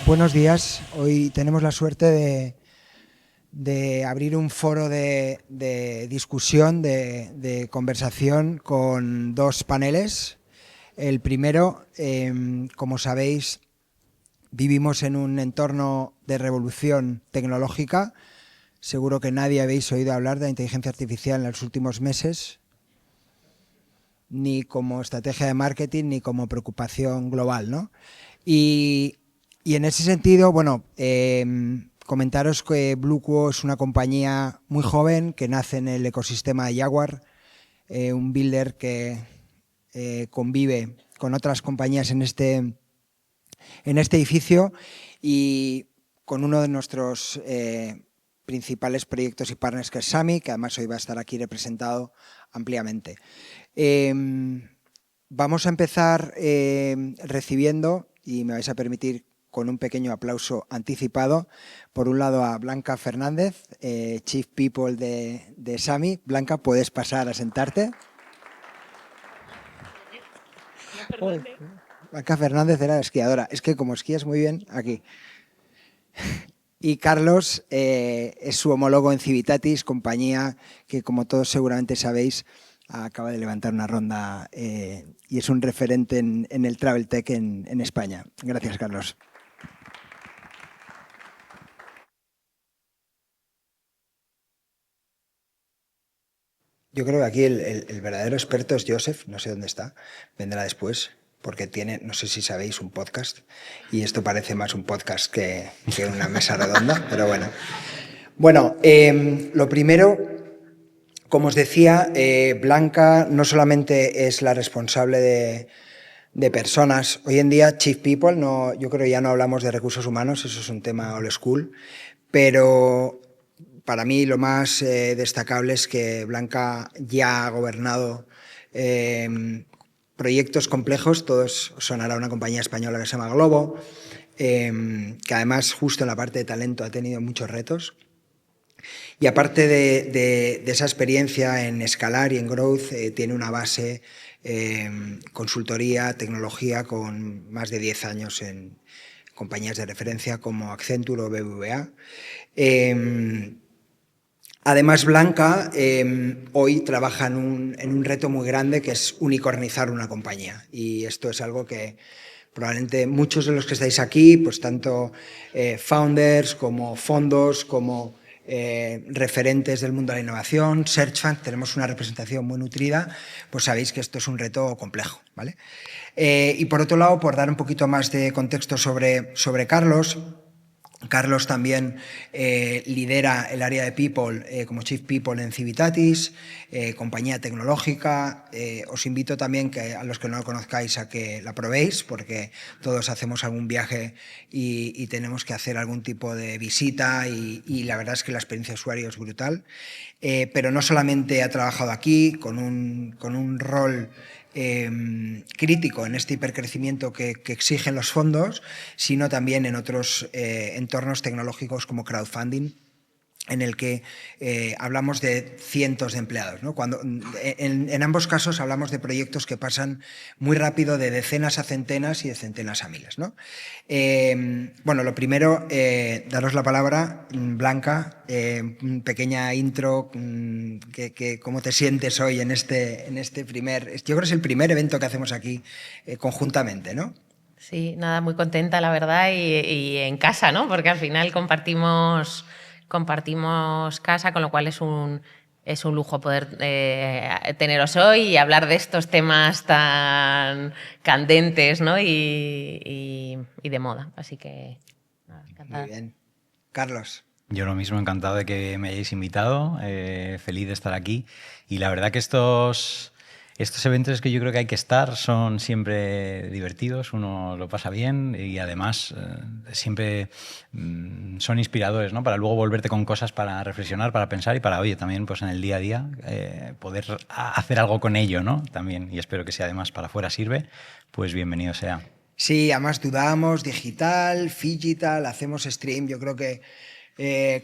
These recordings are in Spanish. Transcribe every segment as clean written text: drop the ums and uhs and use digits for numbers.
Buenos días. Hoy tenemos la suerte de abrir un foro de discusión, de conversación con dos paneles. El primero, como sabéis, vivimos en un entorno de revolución tecnológica. Seguro que nadie habéis oído hablar de la inteligencia artificial en los últimos meses, ni como estrategia de marketing, ni como preocupación global, ¿no? Y en ese sentido, bueno, comentaros que Bluequo es una compañía muy joven que nace en el ecosistema de Jaguar, un builder que convive con otras compañías en este edificio y con uno de nuestros principales proyectos y partners, que es Sami, que además hoy va a estar aquí representado ampliamente. Vamos a empezar recibiendo, y me vais a permitir con un pequeño aplauso anticipado, por un lado a Blanca Fernández, Chief People de Sami. Blanca, puedes pasar a sentarte. Blanca Fernández era esquiadora. Es que como esquías muy bien, aquí. Y Carlos es su homólogo en Civitatis, compañía que, como todos seguramente sabéis, acaba de levantar una ronda y es un referente en el Travel Tech en España. Gracias, Carlos. Yo creo que aquí el verdadero experto es Joseph, no sé dónde está, vendrá después, porque tiene, no sé si sabéis, un podcast, y esto parece más un podcast que una mesa redonda, pero bueno. Bueno, lo primero, como os decía, Blanca no solamente es la responsable de personas. Hoy en día, Chief People, yo creo que ya no hablamos de recursos humanos, eso es un tema old school, pero para mí lo más destacable es que Blanca ya ha gobernado proyectos complejos. Todos sonará una compañía española que se llama Globo, que además justo en la parte de talento ha tenido muchos retos. Y aparte de esa experiencia en escalar y en growth, tiene una base consultoría, tecnología, con más de 10 años en compañías de referencia como Accenture o BBVA. Además, Blanca hoy trabaja en un reto muy grande, que es unicornizar una compañía. Y esto es algo que probablemente muchos de los que estáis aquí, pues tanto founders como fondos, como referentes del mundo de la innovación, Search Fund, tenemos una representación muy nutrida, pues sabéis que esto es un reto complejo, ¿vale? Y por otro lado, por dar un poquito más de contexto sobre Carlos, Carlos también lidera el área de People como Chief People en Civitatis, compañía tecnológica. Os invito también a los que no lo conozcáis a que la probéis, porque todos hacemos algún viaje y tenemos que hacer algún tipo de visita y la verdad es que la experiencia de usuario es brutal. Pero no solamente ha trabajado aquí con un rol crítico en este hipercrecimiento que exigen los fondos, sino también en otros entornos tecnológicos como crowdfunding, en el que hablamos de cientos de empleados, ¿no? En ambos casos hablamos de proyectos que pasan muy rápido de decenas a centenas y de centenas a miles, ¿no? Bueno, lo primero, daros la palabra, Blanca, pequeña intro, ¿cómo te sientes hoy en este primer, yo creo que es el primer evento que hacemos aquí conjuntamente, ¿no? Sí, nada, muy contenta, la verdad, y en casa, ¿no? Porque al final compartimos casa, con lo cual es un lujo poder teneros hoy y hablar de estos temas tan candentes, ¿no? Y de moda. Así que, nada, encantada. Muy bien. Carlos. Yo lo mismo, encantado de que me hayáis invitado, feliz de estar aquí. Y la verdad que estos eventos que yo creo que hay que estar son siempre divertidos, uno lo pasa bien y además siempre son inspiradores, ¿no? Para luego volverte con cosas para reflexionar, para pensar y para, oye, también pues en el día a día poder hacer algo con ello, ¿no? También, y espero que si además para afuera sirve, pues bienvenido sea. Sí, además dudábamos, digital, phygital, hacemos stream, yo creo que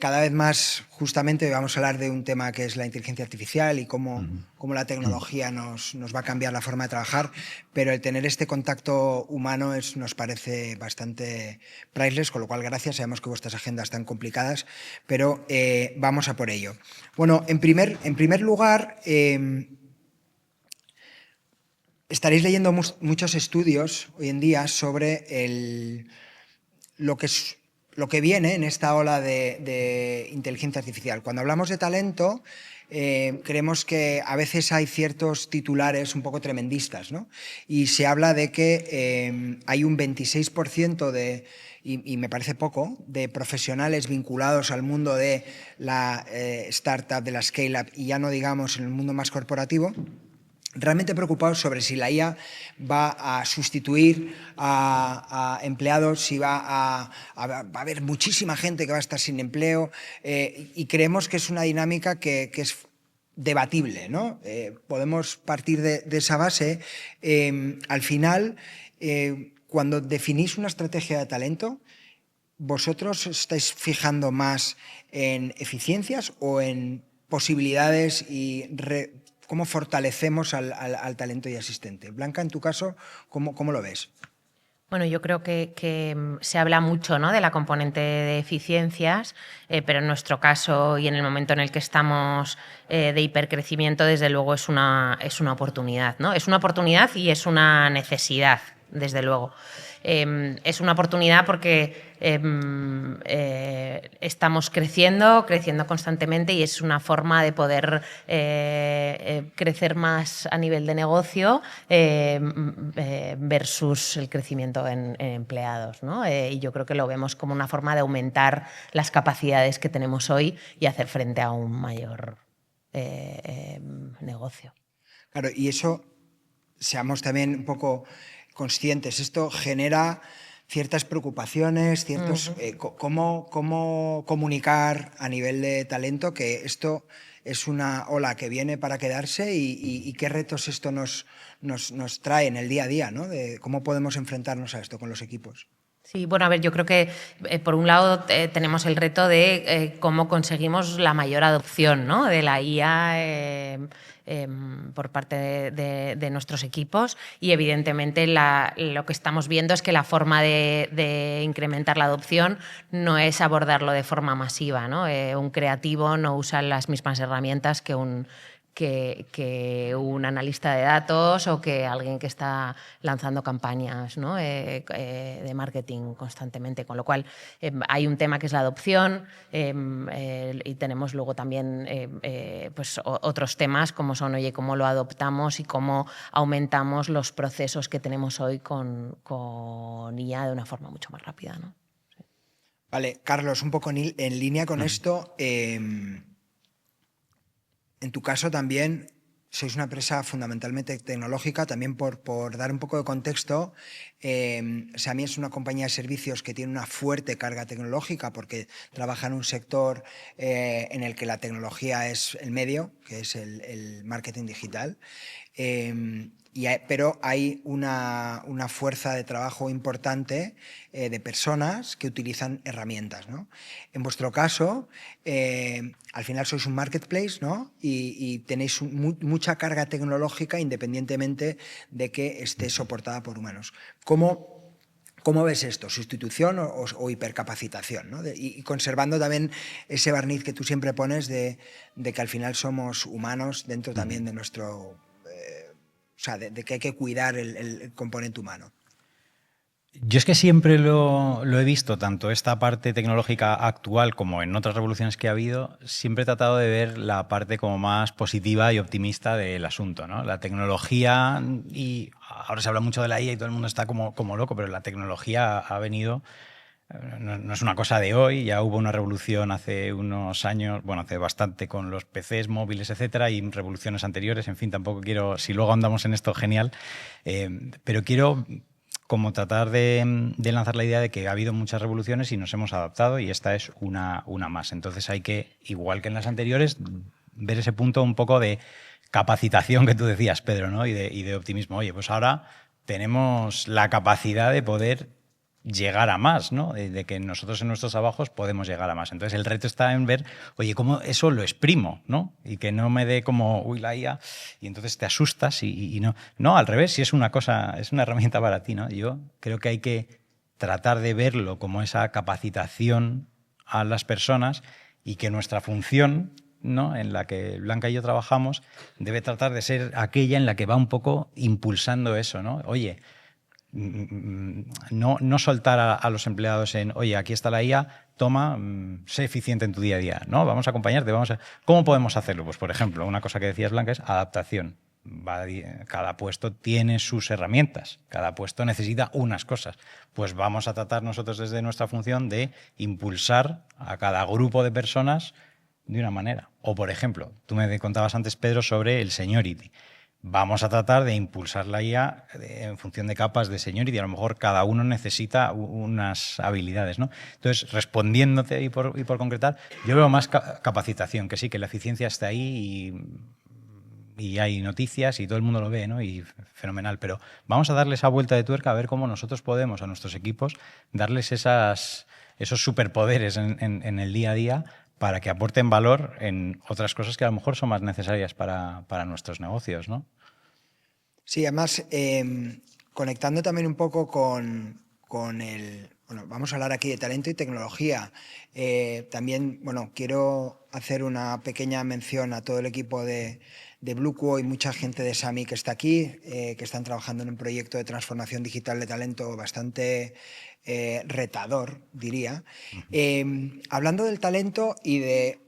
Cada vez más, justamente, vamos a hablar de un tema que es la inteligencia artificial y cómo la tecnología nos va a cambiar la forma de trabajar, pero el tener este contacto humano nos parece bastante priceless, con lo cual gracias, sabemos que vuestras agendas están complicadas, pero vamos a por ello. Bueno, en primer lugar, estaréis leyendo muchos estudios hoy en día sobre lo que viene en esta ola de inteligencia artificial. Cuando hablamos de talento, creemos que a veces hay ciertos titulares un poco tremendistas, ¿no? Y se habla de que hay un 26% y me parece poco, de profesionales vinculados al mundo de la startup, de la scale-up, y ya no digamos en el mundo más corporativo, realmente preocupados sobre si la IA va a sustituir a empleados, si va a haber muchísima gente que va a estar sin empleo, y creemos que es una dinámica que es debatible, ¿no? Podemos partir de esa base. Al final, cuando definís una estrategia de talento, ¿vosotros estáis fijando más en eficiencias o en posibilidades y cómo fortalecemos al talento y asistente? Blanca, en tu caso, ¿cómo lo ves? Bueno, yo creo que se habla mucho, ¿no?, de la componente de eficiencias, pero en nuestro caso y en el momento en el que estamos de hipercrecimiento, desde luego es una oportunidad, ¿no? Es una oportunidad y es una necesidad, desde luego. Es una oportunidad porque estamos creciendo constantemente y es una forma de poder crecer más a nivel de negocio versus el crecimiento en empleados, ¿no? Y yo creo que lo vemos como una forma de aumentar las capacidades que tenemos hoy y hacer frente a un mayor negocio. Claro, y eso, seamos también un poco conscientes, esto genera ciertas preocupaciones, cómo comunicar a nivel de talento que esto es una ola que viene para quedarse y qué retos esto nos trae en el día a día, ¿no? De cómo podemos enfrentarnos a esto con los equipos. Sí, bueno, a ver, yo creo que por un lado tenemos el reto de cómo conseguimos la mayor adopción, ¿no?, de la IA por parte de nuestros equipos, y evidentemente lo que estamos viendo es que la forma de incrementar la adopción no es abordarlo de forma masiva, ¿no? Un creativo no usa las mismas herramientas que un analista de datos o que alguien que está lanzando campañas, ¿no?, de marketing constantemente. Con lo cual, hay un tema que es la adopción y tenemos luego también pues otros temas como son, oye, cómo lo adoptamos y cómo aumentamos los procesos que tenemos hoy con IA de una forma mucho más rápida, ¿no? Sí. Vale, Carlos, un poco en línea con esto. En tu caso también sois una empresa fundamentalmente tecnológica, también por dar un poco de contexto. Sami es una compañía de servicios que tiene una fuerte carga tecnológica porque trabaja en un sector en el que la tecnología es el medio, que es el marketing digital. Pero hay una fuerza de trabajo importante de personas que utilizan herramientas, ¿no? En vuestro caso, al final sois un marketplace, ¿no? Y tenéis mucha carga tecnológica independientemente de que esté soportada por humanos. ¿Cómo ves esto? ¿Sustitución o hipercapacitación, ¿no? Y conservando también ese barniz que tú siempre pones de que al final somos humanos dentro también de nuestro... O sea, de que hay que cuidar el componente humano. Yo es que siempre lo he visto, tanto esta parte tecnológica actual como en otras revoluciones que ha habido, siempre he tratado de ver la parte como más positiva y optimista del asunto, ¿no? La tecnología, y ahora se habla mucho de la IA y todo el mundo está como loco, pero la tecnología ha venido... No es una cosa de hoy, ya hubo una revolución hace unos años, bueno, hace bastante con los PCs, móviles, etcétera, y revoluciones anteriores, en fin, tampoco quiero, si luego andamos en esto, genial, pero quiero como tratar de lanzar la idea de que ha habido muchas revoluciones y nos hemos adaptado y esta es una más. Entonces hay que, igual que en las anteriores, ver ese punto un poco de capacitación que tú decías, Pedro, ¿no? y de optimismo. Oye, pues ahora tenemos la capacidad de poder llegar a más, ¿no? De que nosotros en nuestros trabajos podemos llegar a más. Entonces el reto está en ver, oye, cómo eso lo exprimo, ¿no? Y que no me dé como, uy, la IA, y entonces te asustas y no. No, al revés, si es una cosa, es una herramienta para ti, ¿no? Yo creo que hay que tratar de verlo como esa capacitación a las personas y que nuestra función, ¿no?, en la que Blanca y yo trabajamos, debe tratar de ser aquella en la que va un poco impulsando eso, ¿no? Oye, no soltar a los empleados en, oye, aquí está la IA, toma, sé eficiente en tu día a día, ¿no? Vamos a acompañarte, ¿Cómo podemos hacerlo? Pues, por ejemplo, una cosa que decías, Blanca, es adaptación. Cada puesto tiene sus herramientas, cada puesto necesita unas cosas. Pues vamos a tratar nosotros desde nuestra función de impulsar a cada grupo de personas de una manera. O, por ejemplo, tú me contabas antes, Pedro, sobre el seniority. Vamos a tratar de impulsar la IA en función de capas de seniority. A lo mejor cada uno necesita unas habilidades, ¿no? Entonces, respondiéndote y por concretar, yo veo más capacitación, que sí, que la eficiencia está ahí y hay noticias y todo el mundo lo ve, ¿no? Y fenomenal. Pero vamos a darle esa vuelta de tuerca a ver cómo nosotros podemos a nuestros equipos darles esos superpoderes en el día a día para que aporten valor en otras cosas que a lo mejor son más necesarias para nuestros negocios, ¿no? Sí, además, conectando también un poco con el... Bueno, vamos a hablar aquí de talento y tecnología. También, bueno, quiero hacer una pequeña mención a todo el equipo de Blueco y mucha gente de SAMI que está aquí, que están trabajando en un proyecto de transformación digital de talento bastante retador, diría. Hablando del talento y de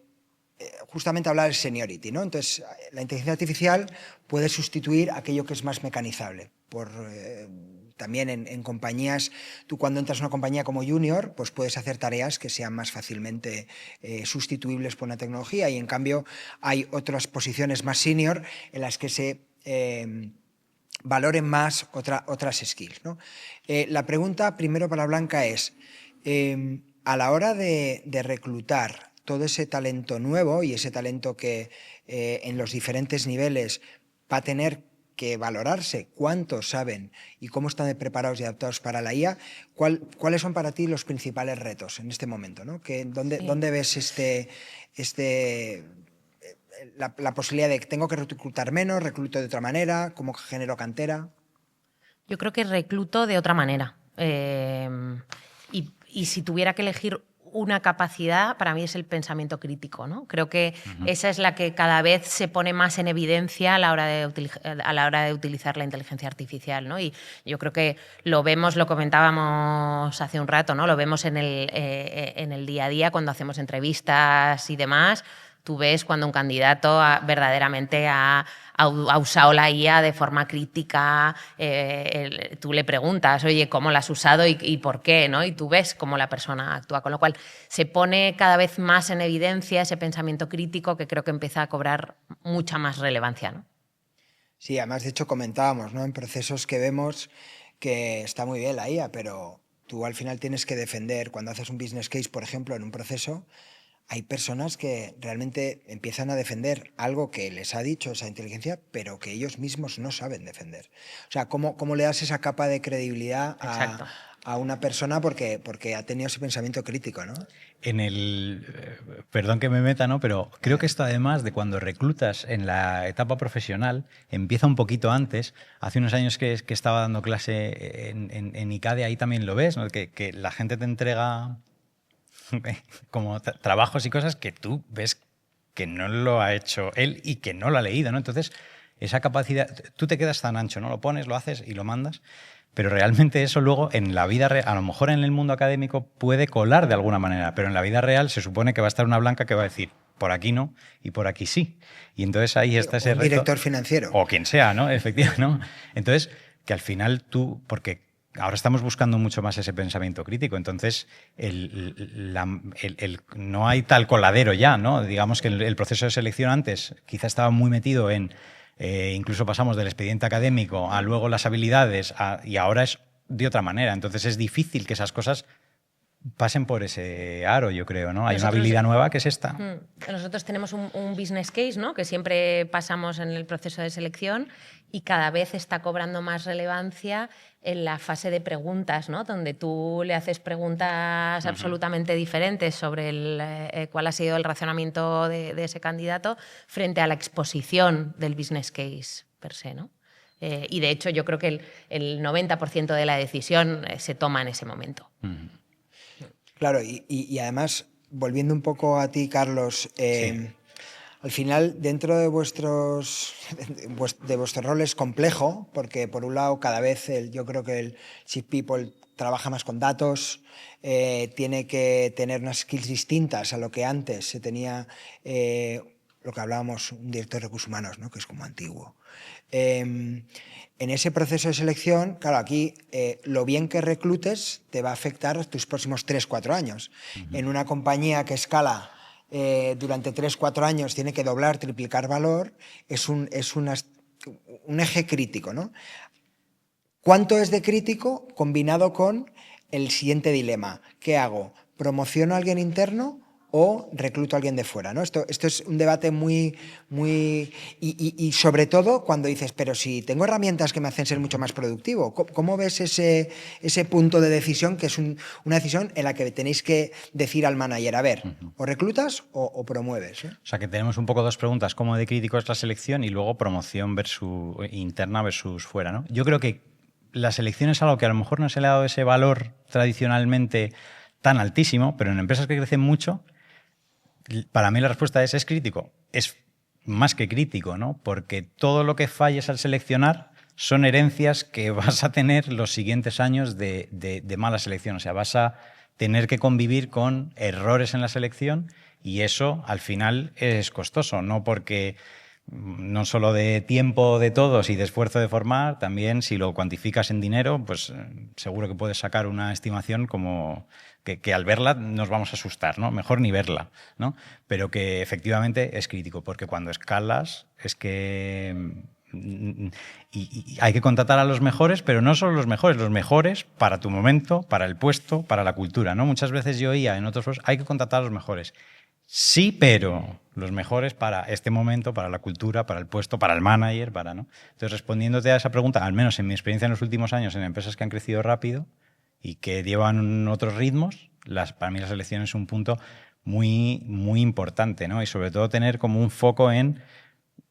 justamente hablar del seniority, ¿no? Entonces, la inteligencia artificial puede sustituir aquello que es más mecanizable. También en compañías, tú cuando entras a una compañía como junior, pues puedes hacer tareas que sean más fácilmente sustituibles por una tecnología, y en cambio hay otras posiciones más senior en las que se valoren más otras skills, ¿no? La pregunta primero para Blanca es, a la hora de reclutar todo ese talento nuevo y ese talento que en los diferentes niveles va a tener que valorarse cuántos saben y cómo están preparados y adaptados para la IA, ¿cuáles son para ti los principales retos en este momento, ¿no? ¿Dónde ves la posibilidad de que tengo que reclutar menos, recluto de otra manera, cómo genero cantera? Yo creo que recluto de otra manera. Y si tuviera que elegir una capacidad, para mí es el pensamiento crítico, ¿no? Creo que esa es la que cada vez se pone más en evidencia a la hora de utilizar la inteligencia artificial, ¿no? Y yo creo que lo vemos, lo comentábamos hace un rato, ¿no? Lo vemos en el día a día cuando hacemos entrevistas y demás. Tú ves cuando un candidato verdaderamente ha usado la IA de forma crítica, tú le preguntas, oye, ¿cómo la has usado y por qué? ¿No? Y tú ves cómo la persona actúa, con lo cual se pone cada vez más en evidencia ese pensamiento crítico que creo que empieza a cobrar mucha más relevancia, ¿no? Sí, además de hecho comentábamos, ¿no?, en procesos que vemos que está muy bien la IA, pero tú al final tienes que defender, cuando haces un business case, por ejemplo, en un proceso, hay personas que realmente empiezan a defender algo que les ha dicho esa inteligencia, pero que ellos mismos no saben defender. O sea, ¿cómo le das esa capa de credibilidad a una persona porque ha tenido ese pensamiento crítico, ¿no? Perdón que me meta, ¿no? Pero creo que esto, además de cuando reclutas en la etapa profesional, empieza un poquito antes. Hace unos años que estaba dando clase en ICADE, ahí también lo ves, ¿no? Que la gente te entrega como trabajos y cosas que tú ves que no lo ha hecho él y que no lo ha leído, ¿no? Entonces, esa capacidad, tú te quedas tan ancho, ¿no? Lo pones, lo haces y lo mandas, pero realmente eso luego en la vida real, a lo mejor en el mundo académico puede colar de alguna manera, pero en la vida real se supone que va a estar una Blanca que va a decir, por aquí no y por aquí sí. Y entonces ahí está ese reto. Director financiero. O quien sea, ¿no? Efectivamente, ¿no? Entonces, que al final tú, porque ahora estamos buscando mucho más ese pensamiento crítico, entonces no hay tal coladero ya, ¿no? Digamos que el proceso de selección antes quizá estaba muy metido en, incluso pasamos del expediente académico a luego las habilidades y ahora es de otra manera, entonces es difícil que esas cosas pasen por ese aro, yo creo, ¿no? Hay una habilidad nueva que es esta. Nosotros tenemos un business case, ¿no? Que siempre pasamos en el proceso de selección y cada vez está cobrando más relevancia en la fase de preguntas, ¿no? Donde tú le haces preguntas absolutamente diferentes sobre cuál ha sido el razonamiento de ese candidato frente a la exposición del business case per se, ¿no? Y de hecho yo creo que el 90% de la decisión se toma en ese momento. Claro, y además, volviendo un poco a ti, Carlos, Sí. al final, dentro de vuestro rol es complejo, porque por un lado, cada vez yo creo que el Chief People trabaja más con datos, tiene que tener unas skills distintas a lo que antes se tenía, lo que hablábamos, un director de recursos humanos, ¿no? Que es como antiguo. En ese proceso de selección, claro, aquí lo bien que reclutes te va a afectar tus próximos 3-4 años. En una compañía que escala durante 3-4 años, tiene que doblar, triplicar valor, es un eje crítico, ¿no? ¿Cuánto es de crítico combinado con el siguiente dilema? ¿Qué hago? ¿Promociono a alguien interno o recluto a alguien de fuera, ¿no? Esto es un debate muy... Y sobre todo cuando dices, pero si tengo herramientas que me hacen ser mucho más productivo, ¿cómo ves ese punto de decisión que es una decisión en la que tenéis que decir al manager, a ver, o reclutas o promueves? O sea, que tenemos un poco dos preguntas, cómo de crítico es la selección y luego promoción interna versus fuera, ¿no? Yo creo que la selección es algo que a lo mejor no se le ha dado ese valor tradicionalmente tan altísimo, pero en empresas que crecen mucho, para mí la respuesta es crítico. Es más que crítico, ¿no? Porque todo lo que falles al seleccionar son herencias que vas a tener los siguientes años de mala selección. O sea, vas a tener que convivir con errores en la selección y eso al final es costoso, no porque no solo de tiempo de todos y de esfuerzo de formar, también si lo cuantificas en dinero, pues seguro que puedes sacar una estimación como que al verla nos vamos a asustar, ¿no? Mejor ni verla, ¿no? Pero que efectivamente es crítico, porque cuando escalas es que y hay que contratar a los mejores, pero no solo los mejores para tu momento, para el puesto, para la cultura, ¿no? Muchas veces yo oía en otros foros, hay que contratar a los mejores. Sí, pero los mejores para este momento, para la cultura, para el puesto, para el manager, ¿no? Entonces, respondiéndote a esa pregunta, al menos en mi experiencia en los últimos años en empresas que han crecido rápido y que llevan otros ritmos, para mí la selección es un punto muy, muy importante, ¿no? Y sobre todo tener como un foco en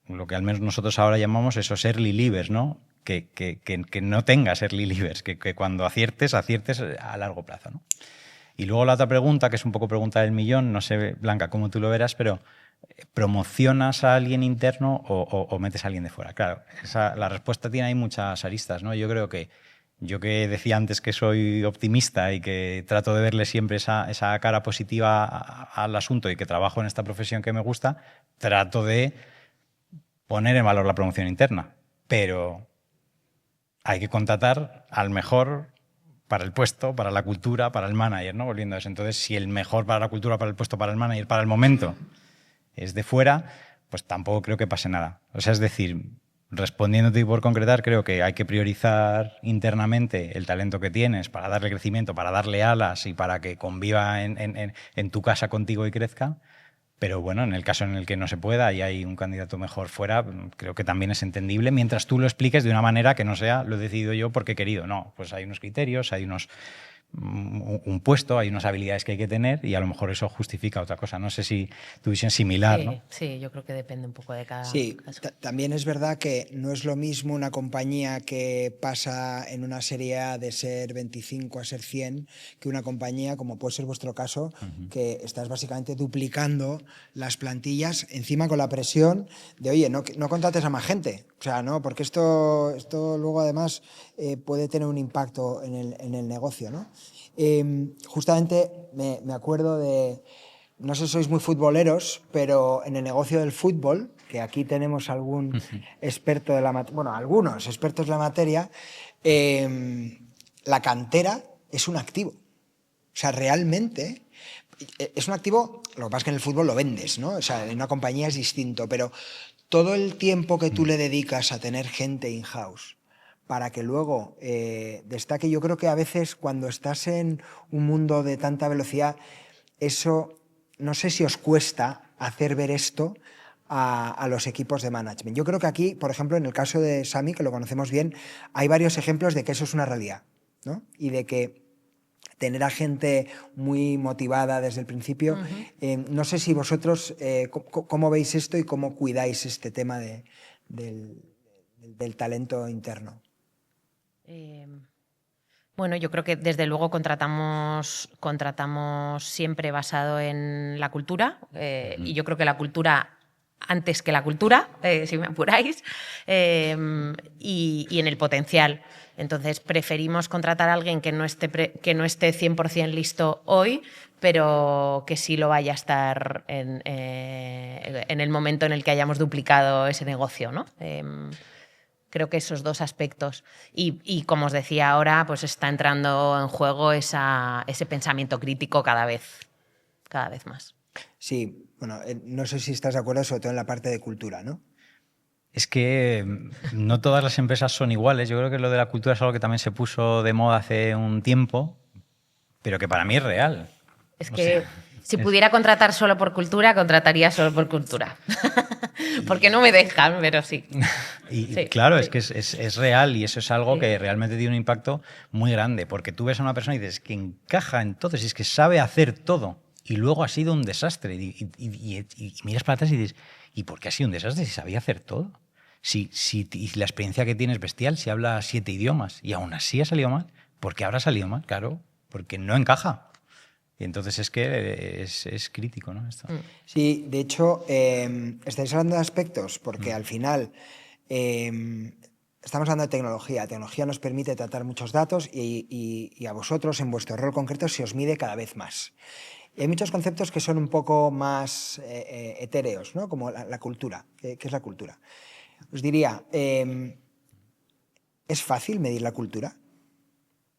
lo que al menos nosotros ahora llamamos esos early leavers, ¿no? Que no tengas early leavers, que cuando aciertes a largo plazo, ¿no? Y luego la otra pregunta, que es un poco pregunta del millón, no sé, Blanca, cómo tú lo verás, pero ¿promocionas a alguien interno o metes a alguien de fuera? Claro, la respuesta tiene ahí muchas aristas, ¿no? Yo creo que yo que decía antes que soy optimista y que trato de verle siempre esa cara positiva al asunto y que trabajo en esta profesión que me gusta, trato de poner en valor la promoción interna. Pero hay que contratar al mejor para el puesto, para la cultura, para el manager, ¿no? Volviendo a eso. Entonces, si el mejor para la cultura, para el puesto, para el manager, para el momento es de fuera, pues tampoco creo que pase nada. O sea, es decir, respondiéndote y por concretar, creo que hay que priorizar internamente el talento que tienes para darle crecimiento, para darle alas y para que conviva en tu casa contigo y crezca. Pero bueno, en el caso en el que no se pueda y hay un candidato mejor fuera, creo que también es entendible mientras tú lo expliques de una manera que no sea lo he decidido yo porque he querido. No, pues hay unos criterios, hay un puesto, hay unas habilidades que hay que tener y a lo mejor eso justifica otra cosa. No sé si tu visión es similar, Sí, ¿no? sí, yo creo que depende un poco de cada Sí, caso. también es verdad que no es lo mismo una compañía que pasa en una serie A de ser 25 a ser 100 que una compañía, como puede ser vuestro caso, que estás básicamente duplicando las plantillas, encima con la presión de, oye, no contrates a más gente. O sea, no, porque esto luego además puede tener un impacto en el negocio, ¿no? Justamente me acuerdo de... No sé si sois muy futboleros, pero en el negocio del fútbol, que aquí tenemos algún experto de la materia, bueno, algunos expertos de la materia, la cantera es un activo. O sea, realmente es un activo, lo que pasa es que en el fútbol lo vendes, ¿no? O sea, en una compañía es distinto, pero todo el tiempo que tú le dedicas a tener gente in-house para que luego destaque. Yo creo que a veces cuando estás en un mundo de tanta velocidad, eso no sé si os cuesta hacer ver esto a los equipos de management. Yo creo que aquí, por ejemplo, en el caso de Sami, que lo conocemos bien, hay varios ejemplos de que eso es una realidad, ¿no? Y de que tener a gente muy motivada desde el principio. No sé si vosotros, ¿cómo veis esto y cómo cuidáis este tema del talento interno? Bueno, yo creo que desde luego contratamos siempre basado en la cultura y yo creo que la cultura antes que la cultura, si me apuráis, y en el potencial. Entonces, preferimos contratar a alguien que no esté 100% listo hoy, pero que sí lo vaya a estar en el momento en el que hayamos duplicado ese negocio, ¿no? Creo que esos dos aspectos. Y como os decía ahora, pues está entrando en juego ese pensamiento crítico cada vez más. Sí, bueno, no sé si estás de acuerdo, sobre todo en la parte de cultura, ¿no? Es que no todas las empresas son iguales. Yo creo que lo de la cultura es algo que también se puso de moda hace un tiempo, pero que para mí es real. Es que si pudiera contratar solo por cultura, contrataría solo por cultura. Porque no me dejan, pero sí. Y sí, claro, sí. es que es real y eso es algo Sí. que realmente tiene un impacto muy grande, porque tú ves a una persona y dices que encaja en todo, si es que sabe hacer todo, y luego ha sido un desastre. Y miras para atrás y dices, ¿y por qué ha sido un desastre si sabía hacer todo? Si la experiencia que tiene es bestial, si habla 7 idiomas y aún así ha salido mal, ¿por qué habrá salido mal? Claro, porque no encaja. Y entonces es que es crítico, ¿no? Esto. Sí, de hecho, estáis hablando de aspectos, porque al final estamos hablando de tecnología. La tecnología nos permite tratar muchos datos y a vosotros, en vuestro rol concreto, se os mide cada vez más. Y hay muchos conceptos que son un poco más etéreos, ¿no? Como la cultura. ¿Qué es la cultura? Os diría, ¿es fácil medir la cultura?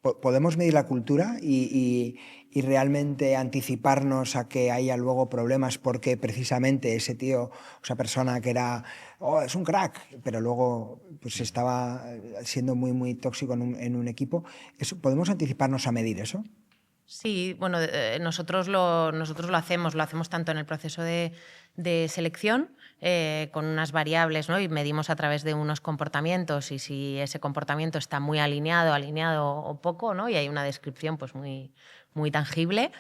¿Podemos medir la cultura y realmente anticiparnos a que haya luego problemas porque precisamente ese tío o esa persona que era, es un crack, pero luego pues estaba siendo muy, muy tóxico en un equipo? ¿Podemos anticiparnos a medir eso? Sí, bueno, nosotros lo hacemos tanto en el proceso de selección con unas variables, ¿no? Y medimos a través de unos comportamientos y si ese comportamiento está muy alineado o poco, ¿no? Y hay una descripción pues muy tangible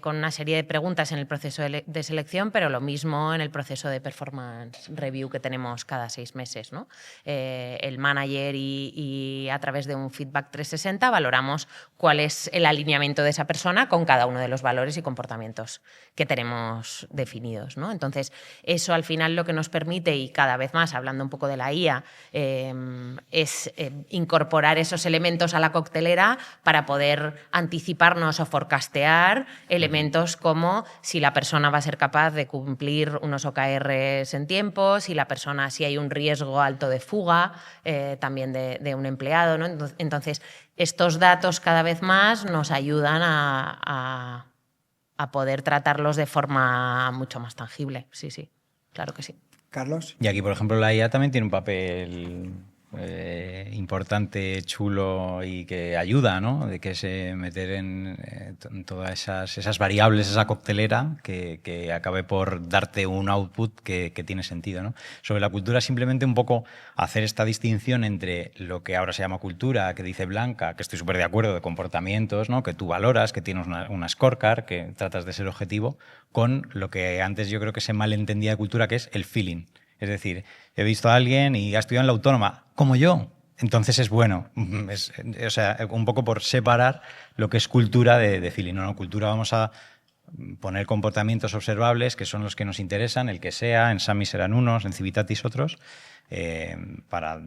con una serie de preguntas en el proceso de selección, pero lo mismo en el proceso de performance review que tenemos cada 6 meses, ¿no? El manager y a través de un feedback 360 valoramos cuál es el alineamiento de esa persona con cada uno de los valores y comportamientos que tenemos definidos, ¿no? Entonces, eso al final lo que nos permite, y cada vez más hablando un poco de la IA, es incorporar esos elementos a la coctelera para poder anticiparnos o forecastear elementos como si la persona va a ser capaz de cumplir unos OKRs en tiempo, si hay un riesgo alto de fuga también de un empleado, ¿no? Entonces, estos datos cada vez más nos ayudan a poder tratarlos de forma mucho más tangible. Sí, claro que sí. Carlos. Y aquí, por ejemplo, la IA también tiene un papel importante, chulo y que ayuda, ¿no? De que se meter en todas esas variables, esa coctelera que acabe por darte un output que tiene sentido, ¿no? Sobre la cultura, simplemente un poco hacer esta distinción entre lo que ahora se llama cultura, que dice Blanca, que estoy súper de acuerdo, de comportamientos, ¿no? Que tú valoras, que tienes una scorecard, que tratas de ser objetivo, con lo que antes yo creo que se malentendía de cultura, que es el feeling. Es decir, he visto a alguien y ha estudiado en la Autónoma, como yo, entonces es bueno. O sea, un poco por separar lo que es cultura de feeling. No, cultura vamos a poner comportamientos observables, que son los que nos interesan, el que sea, en Sami serán unos, en Civitatis otros, para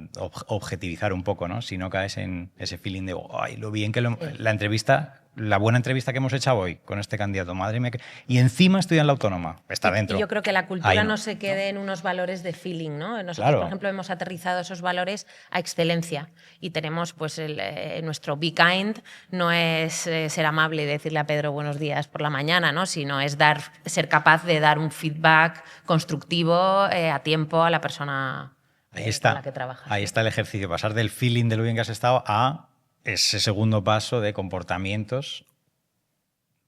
objetivizar un poco, ¿no? Si no caes en ese feeling de, ay, lo bien que la entrevista... La buena entrevista que hemos hecho hoy con este candidato, madre mía, y encima estoy en la Autónoma, está dentro. Y yo creo que la cultura ahí no se quede en unos valores de feeling, ¿no? Nosotros, claro. por ejemplo, hemos aterrizado esos valores a excelencia y tenemos, pues, nuestro Be Kind no es ser amable y decirle a Pedro buenos días por la mañana, ¿no? Sino es ser capaz de dar un feedback constructivo a tiempo a la persona con la que trabajas. Ahí está el ejercicio, pasar del feeling de lo bien que has estado a ese segundo paso de comportamientos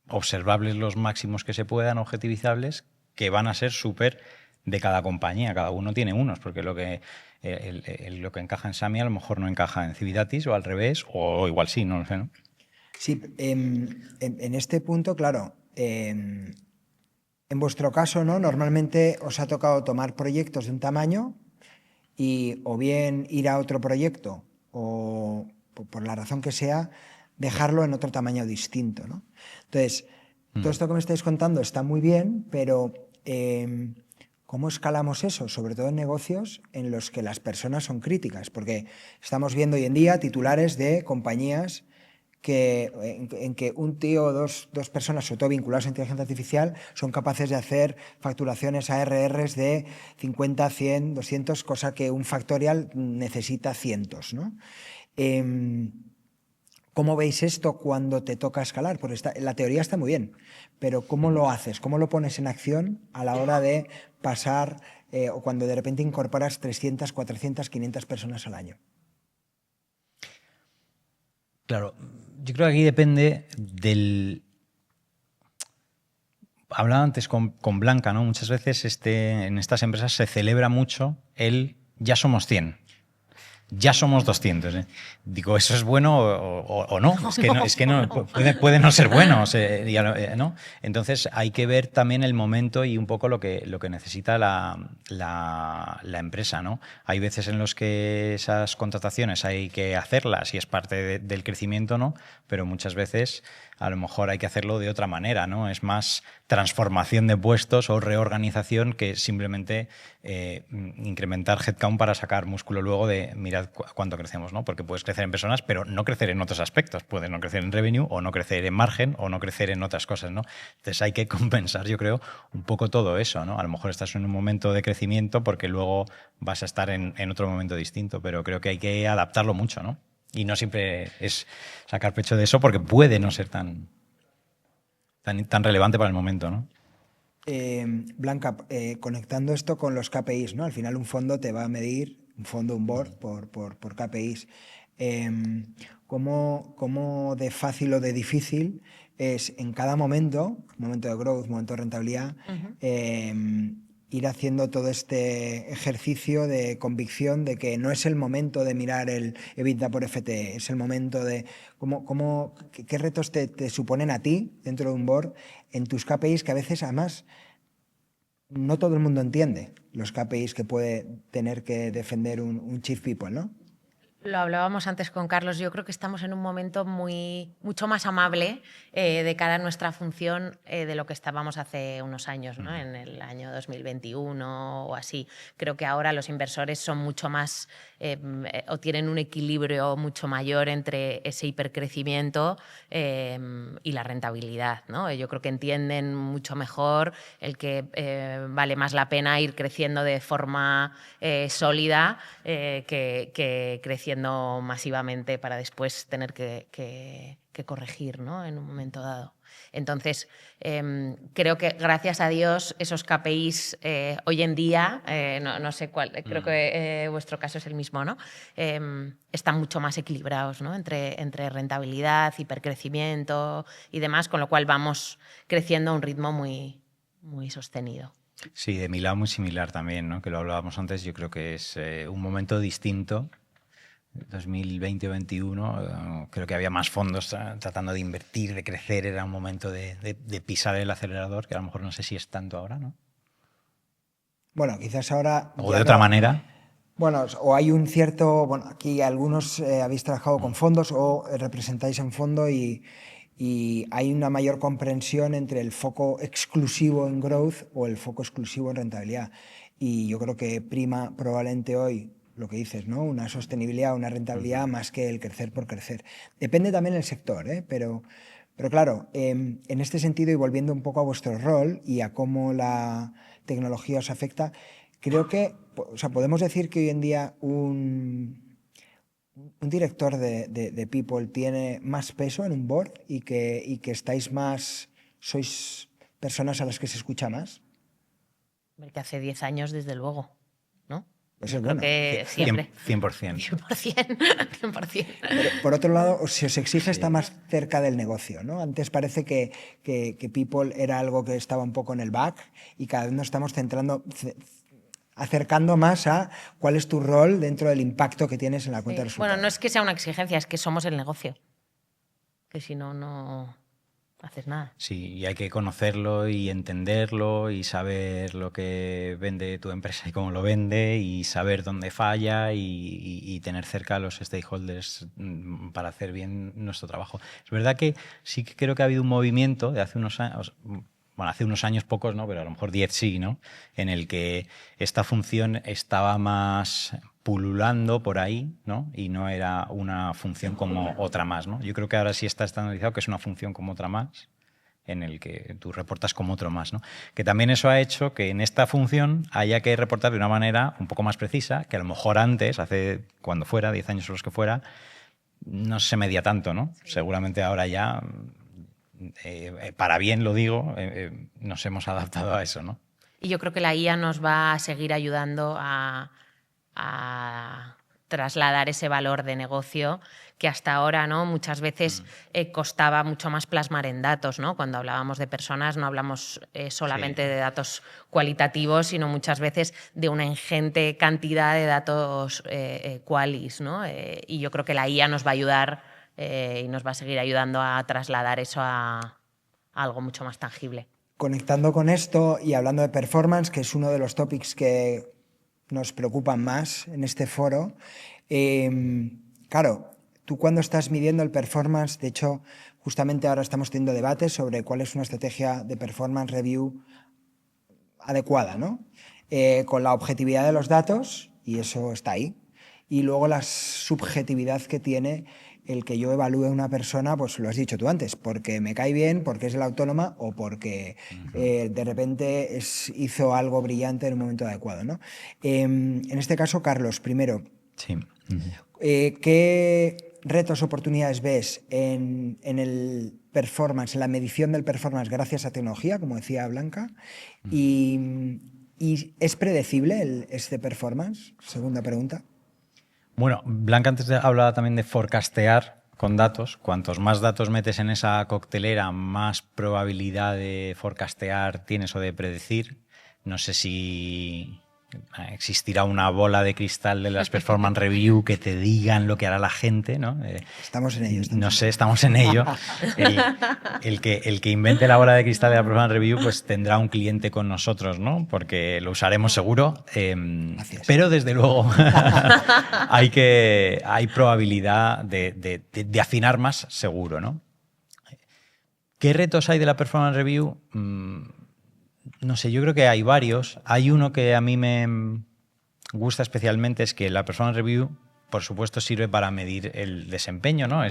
observables los máximos que se puedan, objetivizables, que van a ser súper de cada compañía. Cada uno tiene unos, porque lo que encaja en Sami a lo mejor no encaja en Civitatis o al revés, o igual sí, no lo sé, ¿no? Sí, en este punto, claro, en vuestro caso, ¿no? Normalmente os ha tocado tomar proyectos de un tamaño y o bien ir a otro proyecto o, por la razón que sea, dejarlo en otro tamaño distinto, ¿no? Entonces, todo esto que me estáis contando está muy bien, pero ¿cómo escalamos eso? Sobre todo en negocios en los que las personas son críticas, porque estamos viendo hoy en día titulares de compañías en que un tío o dos personas, sobre todo vinculadas a inteligencia artificial, son capaces de hacer facturaciones ARRs de 50, 100, 200, cosa que un factorial necesita cientos, ¿no? ¿Cómo veis esto cuando te toca escalar? Porque la teoría está muy bien, pero ¿cómo lo haces? ¿Cómo lo pones en acción a la hora de pasar o cuando de repente incorporas 300, 400, 500 personas al año? Claro, yo creo que aquí depende del... Hablaba antes con Blanca, ¿no? Muchas veces en estas empresas se celebra mucho el ya somos 100. Ya somos 200. Digo, ¿eso es bueno o no? Es que no, puede no ser bueno. ¿no? Entonces hay que ver también el momento y un poco lo que necesita la empresa, ¿no? Hay veces en los que esas contrataciones hay que hacerlas y es parte del crecimiento, ¿no? Pero muchas veces a lo mejor hay que hacerlo de otra manera, ¿no? Es más transformación de puestos o reorganización que simplemente incrementar headcount para sacar músculo luego de mirad cuánto crecemos, ¿no? Porque puedes crecer en personas, pero no crecer en otros aspectos. Puedes no crecer en revenue o no crecer en margen o no crecer en otras cosas, ¿no? Entonces hay que compensar, yo creo, un poco todo eso, ¿no? A lo mejor estás en un momento de crecimiento porque luego vas a estar en otro momento distinto, pero creo que hay que adaptarlo mucho, ¿no? Y no siempre es sacar pecho de eso porque puede no ser tan relevante para el momento, ¿no? Blanca, conectando esto con los KPIs, ¿no? Al final un fondo te va a medir, un board, por KPIs. ¿Cómo de fácil o de difícil es en cada momento de growth, momento de rentabilidad, ir haciendo todo este ejercicio de convicción de que no es el momento de mirar el EBITDA por FTE, es el momento de qué retos te suponen a ti dentro de un board en tus KPIs, que a veces además no todo el mundo entiende los KPIs que puede tener que defender un Chief People, ¿no? Lo hablábamos antes con Carlos, yo creo que estamos en un momento mucho más amable de cara a nuestra función de lo que estábamos hace unos años, ¿no? En el año 2021 o así. Creo que ahora los inversores son mucho más o tienen un equilibrio mucho mayor entre ese hipercrecimiento y la rentabilidad, ¿no? Yo creo que entienden mucho mejor el que vale más la pena ir creciendo de forma sólida que creciendo masivamente para después tener que corregir, ¿no? En un momento dado. Entonces, creo que gracias a Dios esos KPIs hoy en día, no sé cuál, creo que vuestro caso es el mismo, ¿no? Están mucho más equilibrados, ¿no? Entre rentabilidad, hipercrecimiento y demás, con lo cual vamos creciendo a un ritmo muy, muy sostenido. Sí, de mi lado muy similar también, ¿no? Que lo hablábamos antes, yo creo que es un momento distinto. 2020 o 2021 creo que había más fondos tratando de invertir, de crecer, era un momento de pisar el acelerador, que a lo mejor no sé si es tanto ahora, ¿no? Bueno, quizás ahora... O de otra manera. Bueno, o hay un cierto... Bueno, aquí algunos habéis trabajado con fondos o representáis en fondo y hay una mayor comprensión entre el foco exclusivo en growth o el foco exclusivo en rentabilidad. Y yo creo que prima probablemente hoy lo que dices, ¿no? Una sostenibilidad, una rentabilidad más que el crecer por crecer. Depende también del sector, ¿eh? Pero claro, en este sentido y volviendo un poco a vuestro rol y a cómo la tecnología os afecta, creo que, o sea, podemos decir que hoy en día un director de People tiene más peso en un board y que estáis más, sois personas a las que se escucha más. Que hace 10 años, desde luego, ¿no? Eso es Creo bueno. que siempre. 100%. 100%. 100%. Pero, por otro lado, si os exige, está más cerca del negocio, ¿no? Antes parece que People era algo que estaba un poco en el back y cada vez nos estamos acercando más a cuál es tu rol dentro del impacto que tienes en la cuenta de resultados. Bueno, no es que sea una exigencia, es que somos el negocio. Que si no, no haces nada. Sí, y hay que conocerlo y entenderlo y saber lo que vende tu empresa y cómo lo vende y saber dónde falla y tener cerca a los stakeholders para hacer bien nuestro trabajo. Es verdad que sí que creo que ha habido un movimiento de hace unos años, bueno, hace unos años pocos, ¿no? Pero a lo mejor 10 sí, ¿no? En el que esta función estaba más pululando por ahí, ¿no? Y no era una función como otra más, ¿no? Yo creo que ahora sí está estandarizado que es una función como otra más, en el que tú reportas como otro más, ¿no? Que también eso ha hecho que en esta función haya que reportar de una manera un poco más precisa, que a lo mejor antes, hace cuando fuera, 10 años o los que fuera, no se medía tanto, ¿no? Sí. Seguramente ahora ya, para bien lo digo, nos hemos adaptado a eso, ¿no? Y yo creo que la IA nos va a seguir ayudando a trasladar ese valor de negocio que hasta ahora, ¿no? Muchas veces costaba mucho más plasmar en datos, ¿no? Cuando hablábamos de personas no hablamos solamente de datos cualitativos, sino muchas veces de una ingente cantidad de datos qualis, ¿no? Y yo creo que la IA nos va a ayudar y nos va a seguir ayudando a trasladar eso a algo mucho más tangible. Conectando con esto y hablando de performance, que es uno de los topics que nos preocupan más en este foro, claro, tú cuando estás midiendo el performance, de hecho, justamente ahora estamos teniendo debates sobre cuál es una estrategia de performance review adecuada, ¿no? Con la objetividad de los datos, y eso está ahí, y luego la subjetividad que tiene el que yo evalúe a una persona, pues lo has dicho tú antes, porque me cae bien, porque es la autónoma o porque de repente hizo algo brillante en un momento adecuado, ¿no? En este caso, Carlos, primero, sí. ¿Qué retos, oportunidades ves en el performance, en la medición del performance gracias a tecnología, como decía Blanca? ¿Y es predecible este performance? Segunda pregunta. Bueno, Blanca antes hablaba también de forecastear con datos. Cuantos más datos metes en esa coctelera, más probabilidad de forecastear tienes o de predecir. No sé si existirá una bola de cristal de las performance review que te digan lo que hará la gente, ¿no? Estamos en ello. No sé, estamos en ello. El que invente la bola de cristal de la performance review pues tendrá un cliente con nosotros, ¿no? Porque lo usaremos seguro. Pero desde luego hay probabilidad de afinar más seguro, ¿no? ¿Qué retos hay de la performance review? No sé, yo creo que hay varios. Hay uno que a mí me gusta especialmente, es que la performance review, por supuesto, sirve para medir el desempeño, ¿no?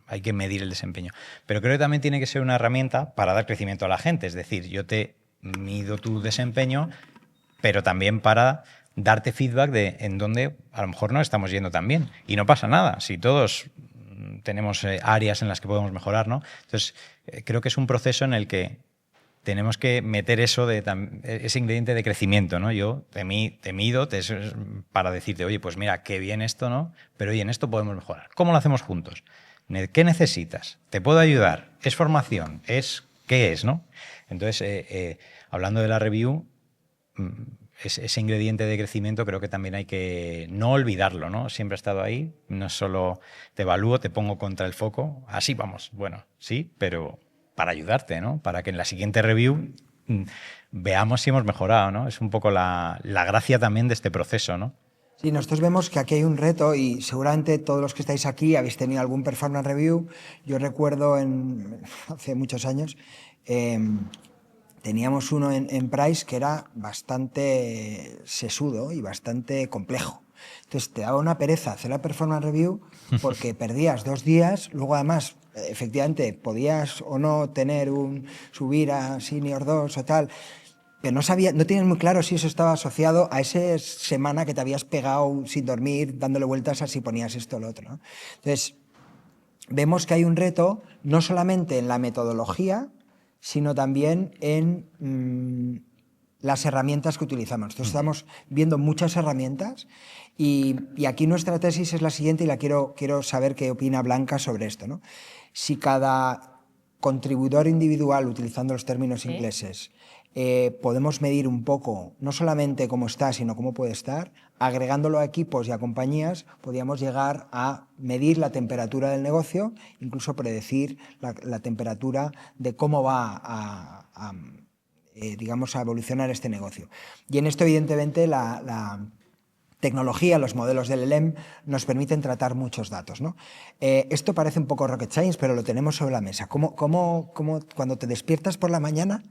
Hay que medir el desempeño. Pero creo que también tiene que ser una herramienta para dar crecimiento a la gente. Es decir, yo te mido tu desempeño, pero también para darte feedback de en dónde a lo mejor no estamos yendo tan bien. Y no pasa nada. Si todos tenemos áreas en las que podemos mejorar, ¿no? Entonces, creo que es un proceso en el que tenemos que meter ese ingrediente de crecimiento, ¿no? Yo te mido para decirte, oye, pues mira, qué bien esto, ¿no? Pero oye, en esto podemos mejorar. ¿Cómo lo hacemos juntos? ¿Qué necesitas? ¿Te puedo ayudar? ¿Es formación? ¿Qué es, no? Entonces, hablando de la review, ese ingrediente de crecimiento creo que también hay que no olvidarlo, ¿no? Siempre ha estado ahí. No solo te evalúo, te pongo contra el foco. Así vamos. Bueno, sí, pero para ayudarte, ¿no? Para que en la siguiente review veamos si hemos mejorado, ¿no? Es un poco la gracia también de este proceso, ¿no? Sí, nosotros vemos que aquí hay un reto y seguramente todos los que estáis aquí habéis tenido algún performance review. Yo recuerdo hace muchos años teníamos uno en Price que era bastante sesudo y bastante complejo. Entonces te daba una pereza hacer la performance review porque perdías 2 días, luego además efectivamente podías o no subir a Senior 2 o tal, pero no tenías muy claro si eso estaba asociado a esa semana que te habías pegado sin dormir, dándole vueltas a si ponías esto o lo otro, ¿no? Entonces, vemos que hay un reto no solamente en la metodología, sino también en las herramientas que utilizamos. Nosotros estamos viendo muchas herramientas y aquí nuestra tesis es la siguiente y la quiero saber qué opina Blanca sobre esto, ¿no? Si cada contribuidor individual, utilizando los términos ingleses, podemos medir un poco, no solamente cómo está, sino cómo puede estar, agregándolo a equipos y a compañías, podríamos llegar a medir la temperatura del negocio, incluso predecir la temperatura de cómo va digamos, a evolucionar este negocio. Y en esto, evidentemente, la tecnología, los modelos del LLM nos permiten tratar muchos datos, ¿no? Esto parece un poco rocket science, pero lo tenemos sobre la mesa. ¿Cómo cuando te despiertas por la mañana,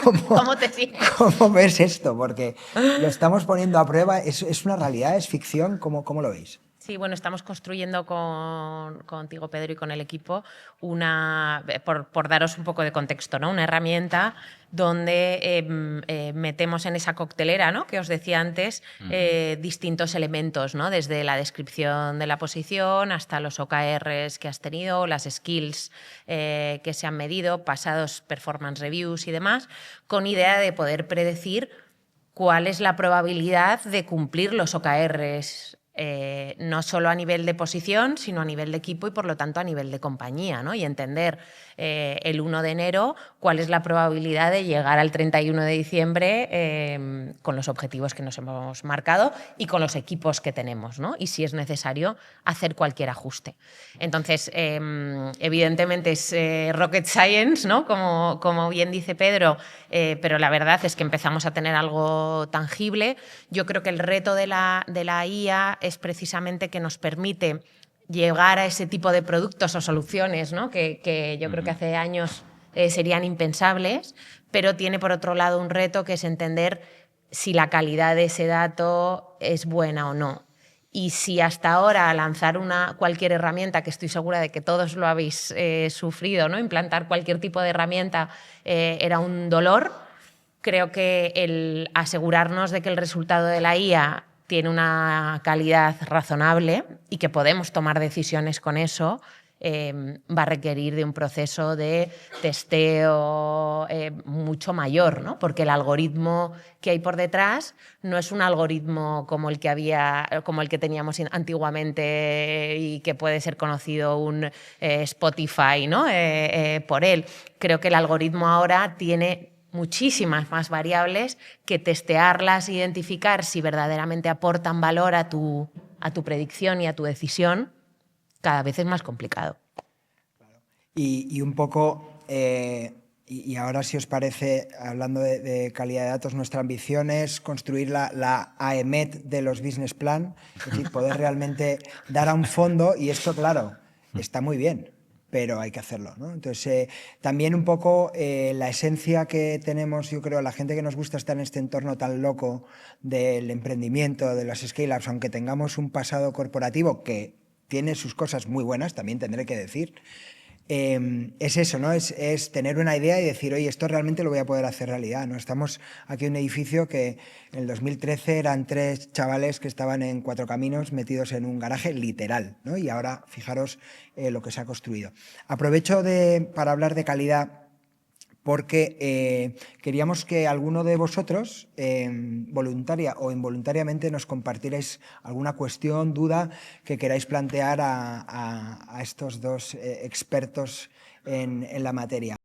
¿Cómo te sientes? ¿Cómo ves esto? Porque lo estamos poniendo a prueba. ¿Es una realidad? ¿Es ficción? ¿Cómo lo veis? Sí, bueno, estamos construyendo contigo, Pedro, y con el equipo por daros un poco de contexto, ¿no? Una herramienta donde metemos en esa coctelera, ¿no?, que os decía antes, distintos elementos, ¿no?, desde la descripción de la posición hasta los OKRs que has tenido, las skills que se han medido, pasados performance reviews y demás, con idea de poder predecir cuál es la probabilidad de cumplir los OKRs. No solo a nivel de posición, sino a nivel de equipo y, por lo tanto, a nivel de compañía, ¿no? Y entender el 1 de enero cuál es la probabilidad de llegar al 31 de diciembre con los objetivos que nos hemos marcado y con los equipos que tenemos, ¿no? Y si es necesario hacer cualquier ajuste. Entonces, evidentemente es rocket science, ¿no?, como bien dice Pedro, pero la verdad es que empezamos a tener algo tangible. Yo creo que el reto de la IA es precisamente que nos permite llegar a ese tipo de productos o soluciones, ¿no?, que yo creo que hace años serían impensables, pero tiene por otro lado un reto que es entender si la calidad de ese dato es buena o no. Y si hasta ahora lanzar cualquier herramienta, que estoy segura de que todos lo habéis sufrido, ¿no?, implantar cualquier tipo de herramienta era un dolor, creo que el asegurarnos de que el resultado de la IA tiene una calidad razonable y que podemos tomar decisiones con eso, va a requerir de un proceso de testeo mucho mayor, ¿no? Porque el algoritmo que hay por detrás no es un algoritmo como el que teníamos antiguamente y que puede ser conocido un Spotify, ¿no?, por él. Creo que el algoritmo ahora tiene muchísimas más variables que testearlas, identificar si verdaderamente aportan valor a tu predicción y a tu decisión, cada vez es más complicado. Y un poco, y ahora, si os parece, hablando de calidad de datos, nuestra ambición es construir la AEMET de los business plan, es decir, poder realmente dar a un fondo, y esto, claro, está muy bien, pero hay que hacerlo, ¿no? Entonces, también un poco la esencia que tenemos, yo creo, la gente que nos gusta estar en este entorno tan loco del emprendimiento, de las scale-ups, aunque tengamos un pasado corporativo que tiene sus cosas muy buenas, también tendré que decir, es eso, ¿no? Es tener una idea y decir, oye, esto realmente lo voy a poder hacer realidad, ¿no? Estamos aquí en un edificio que en el 2013 eran 3 chavales que estaban en 4 Caminos metidos en un garaje literal, ¿no? Y ahora, fijaros lo que se ha construido. Aprovecho para hablar de calidad porque queríamos que alguno de vosotros, voluntaria o involuntariamente, nos compartierais alguna cuestión, duda que queráis plantear a estos dos expertos en la materia.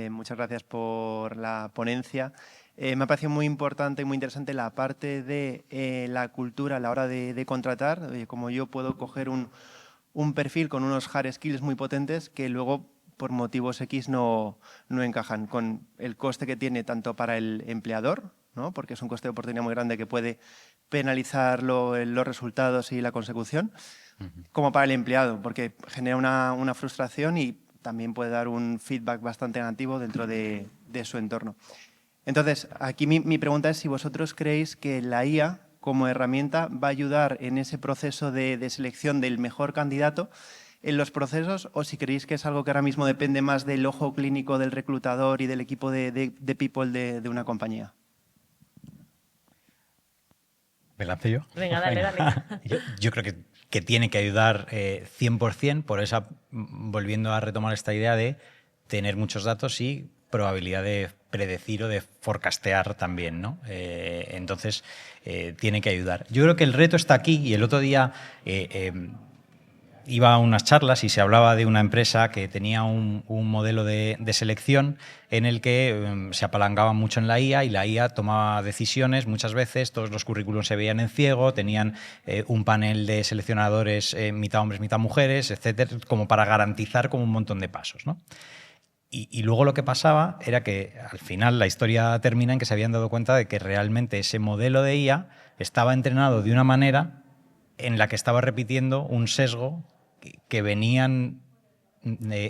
Muchas gracias por la ponencia. Me ha parecido muy importante y muy interesante la parte de la cultura a la hora de contratar. Como yo puedo coger un perfil con unos hard skills muy potentes que luego, por motivos X, no encajan con el coste que tiene tanto para el empleador, ¿no?, porque es un coste de oportunidad muy grande que puede penalizar los resultados y la consecución, como para el empleado, porque genera una frustración y también puede dar un feedback bastante negativo dentro de su entorno. Entonces, aquí mi pregunta es si vosotros creéis que la IA como herramienta va a ayudar en ese proceso de selección del mejor candidato en los procesos, o si creéis que es algo que ahora mismo depende más del ojo clínico del reclutador y del equipo de people de una compañía. ¿Me lanzo yo? Venga, dale. Yo creo que tiene que ayudar 100%, por esa, volviendo a retomar esta idea de tener muchos datos y probabilidad de predecir o de forecastear también, ¿no? Entonces, tiene que ayudar. Yo creo que el reto está aquí, y el otro día iba a unas charlas y se hablaba de una empresa que tenía un modelo de selección en el que se apalancaban mucho en la IA, y la IA tomaba decisiones muchas veces, todos los currículums se veían en ciego, tenían un panel de seleccionadores mitad hombres, mitad mujeres, etcétera, como para garantizar como un montón de pasos, ¿no? Y luego lo que pasaba era que al final la historia termina en que se habían dado cuenta de que realmente ese modelo de IA estaba entrenado de una manera en la que estaba repitiendo un sesgo que venían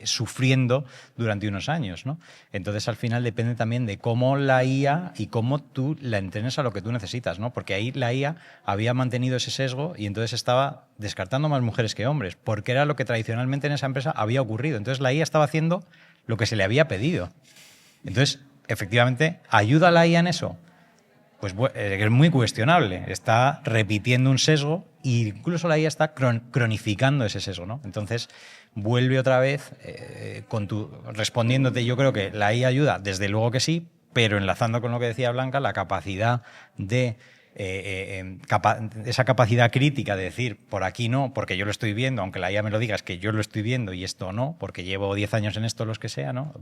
sufriendo durante unos años, ¿no? Entonces, al final depende también de cómo la IA y cómo tú la entrenes a lo que tú necesitas, ¿no? Porque ahí la IA había mantenido ese sesgo y entonces estaba descartando más mujeres que hombres, porque era lo que tradicionalmente en esa empresa había ocurrido. Entonces, la IA estaba haciendo lo que se le había pedido. Entonces, efectivamente, ¿ayuda a la IA en eso? Pues es muy cuestionable. Está repitiendo un sesgo e incluso la IA está cronificando ese sesgo, ¿no? Entonces, vuelve otra vez respondiéndote. Yo creo que la IA ayuda, desde luego que sí, pero enlazando con lo que decía Blanca, la capacidad de esa capacidad crítica de decir, por aquí no, porque yo lo estoy viendo, aunque la IA me lo diga, es que yo lo estoy viendo y esto no, porque llevo 10 años en esto, los que sea, ¿no?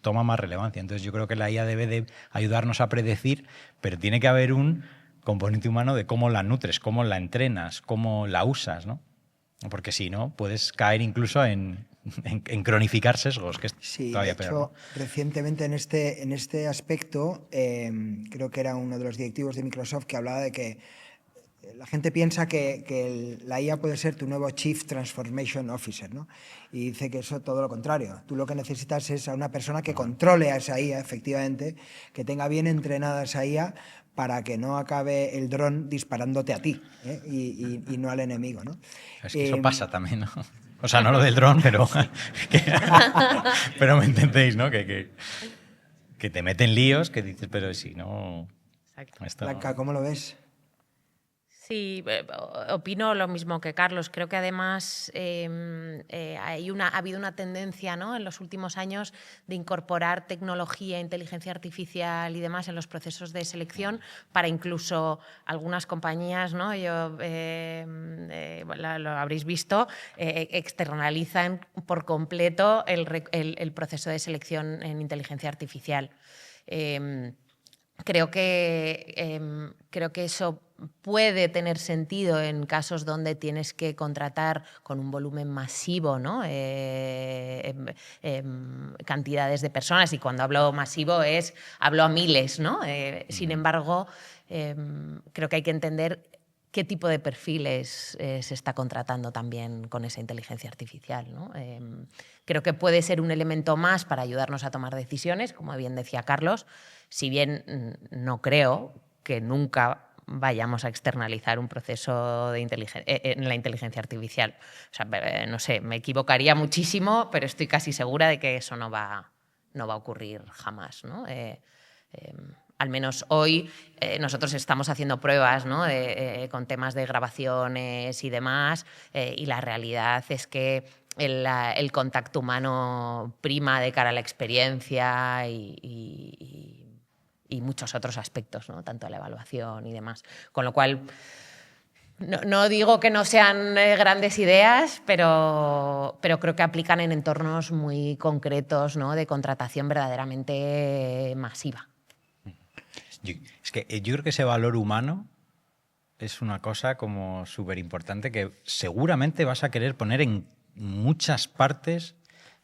Toma más relevancia. Entonces yo creo que la IA debe de ayudarnos a predecir, pero tiene que haber un componente humano de cómo la nutres, cómo la entrenas, cómo la usas, ¿no? Porque si no, puedes caer incluso en cronificar sesgos, que es todavía peor, ¿no? Recientemente en este aspecto, creo que era uno de los directivos de Microsoft que hablaba de que la gente piensa que la IA puede ser tu nuevo Chief Transformation Officer, ¿no? Y dice que eso es todo lo contrario. Tú lo que necesitas es a una persona que controle a esa IA, efectivamente, que tenga bien entrenada esa IA para que no acabe el dron disparándote a ti, ¿eh? y no al enemigo, ¿no? Es que eso pasa también, ¿no? O sea, no lo del dron, pero pero me entendéis, ¿no? Que te meten líos que dices, pero si no... Exacto. Blanca, ¿cómo lo ves? Sí, opino lo mismo que Carlos. Creo que además ha habido una tendencia, ¿no?, en los últimos años de incorporar tecnología, inteligencia artificial y demás en los procesos de selección para incluso algunas compañías, ¿no?, lo habréis visto, externalizan por completo el proceso de selección en inteligencia artificial. Creo que eso puede tener sentido en casos donde tienes que contratar con un volumen masivo, ¿no?, cantidades de personas, y cuando hablo masivo hablo a miles, ¿no? Sin embargo, creo que hay que entender qué tipo de perfiles se está contratando también con esa inteligencia artificial, ¿no? Creo que puede ser un elemento más para ayudarnos a tomar decisiones, como bien decía Carlos, si bien no creo que nunca vayamos a externalizar un proceso en la inteligencia artificial. O sea, no sé, me equivocaría muchísimo, pero estoy casi segura de que eso no va a ocurrir jamás, ¿no? Al menos hoy nosotros estamos haciendo pruebas, ¿no?, con temas de grabaciones y demás, y la realidad es que el contacto humano prima de cara a la experiencia y muchos otros aspectos, ¿no?, tanto la evaluación y demás. Con lo cual, no digo que no sean grandes ideas, pero creo que aplican en entornos muy concretos, ¿no?, de contratación verdaderamente masiva. Es que yo creo que ese valor humano es una cosa como súper importante que seguramente vas a querer poner en muchas partes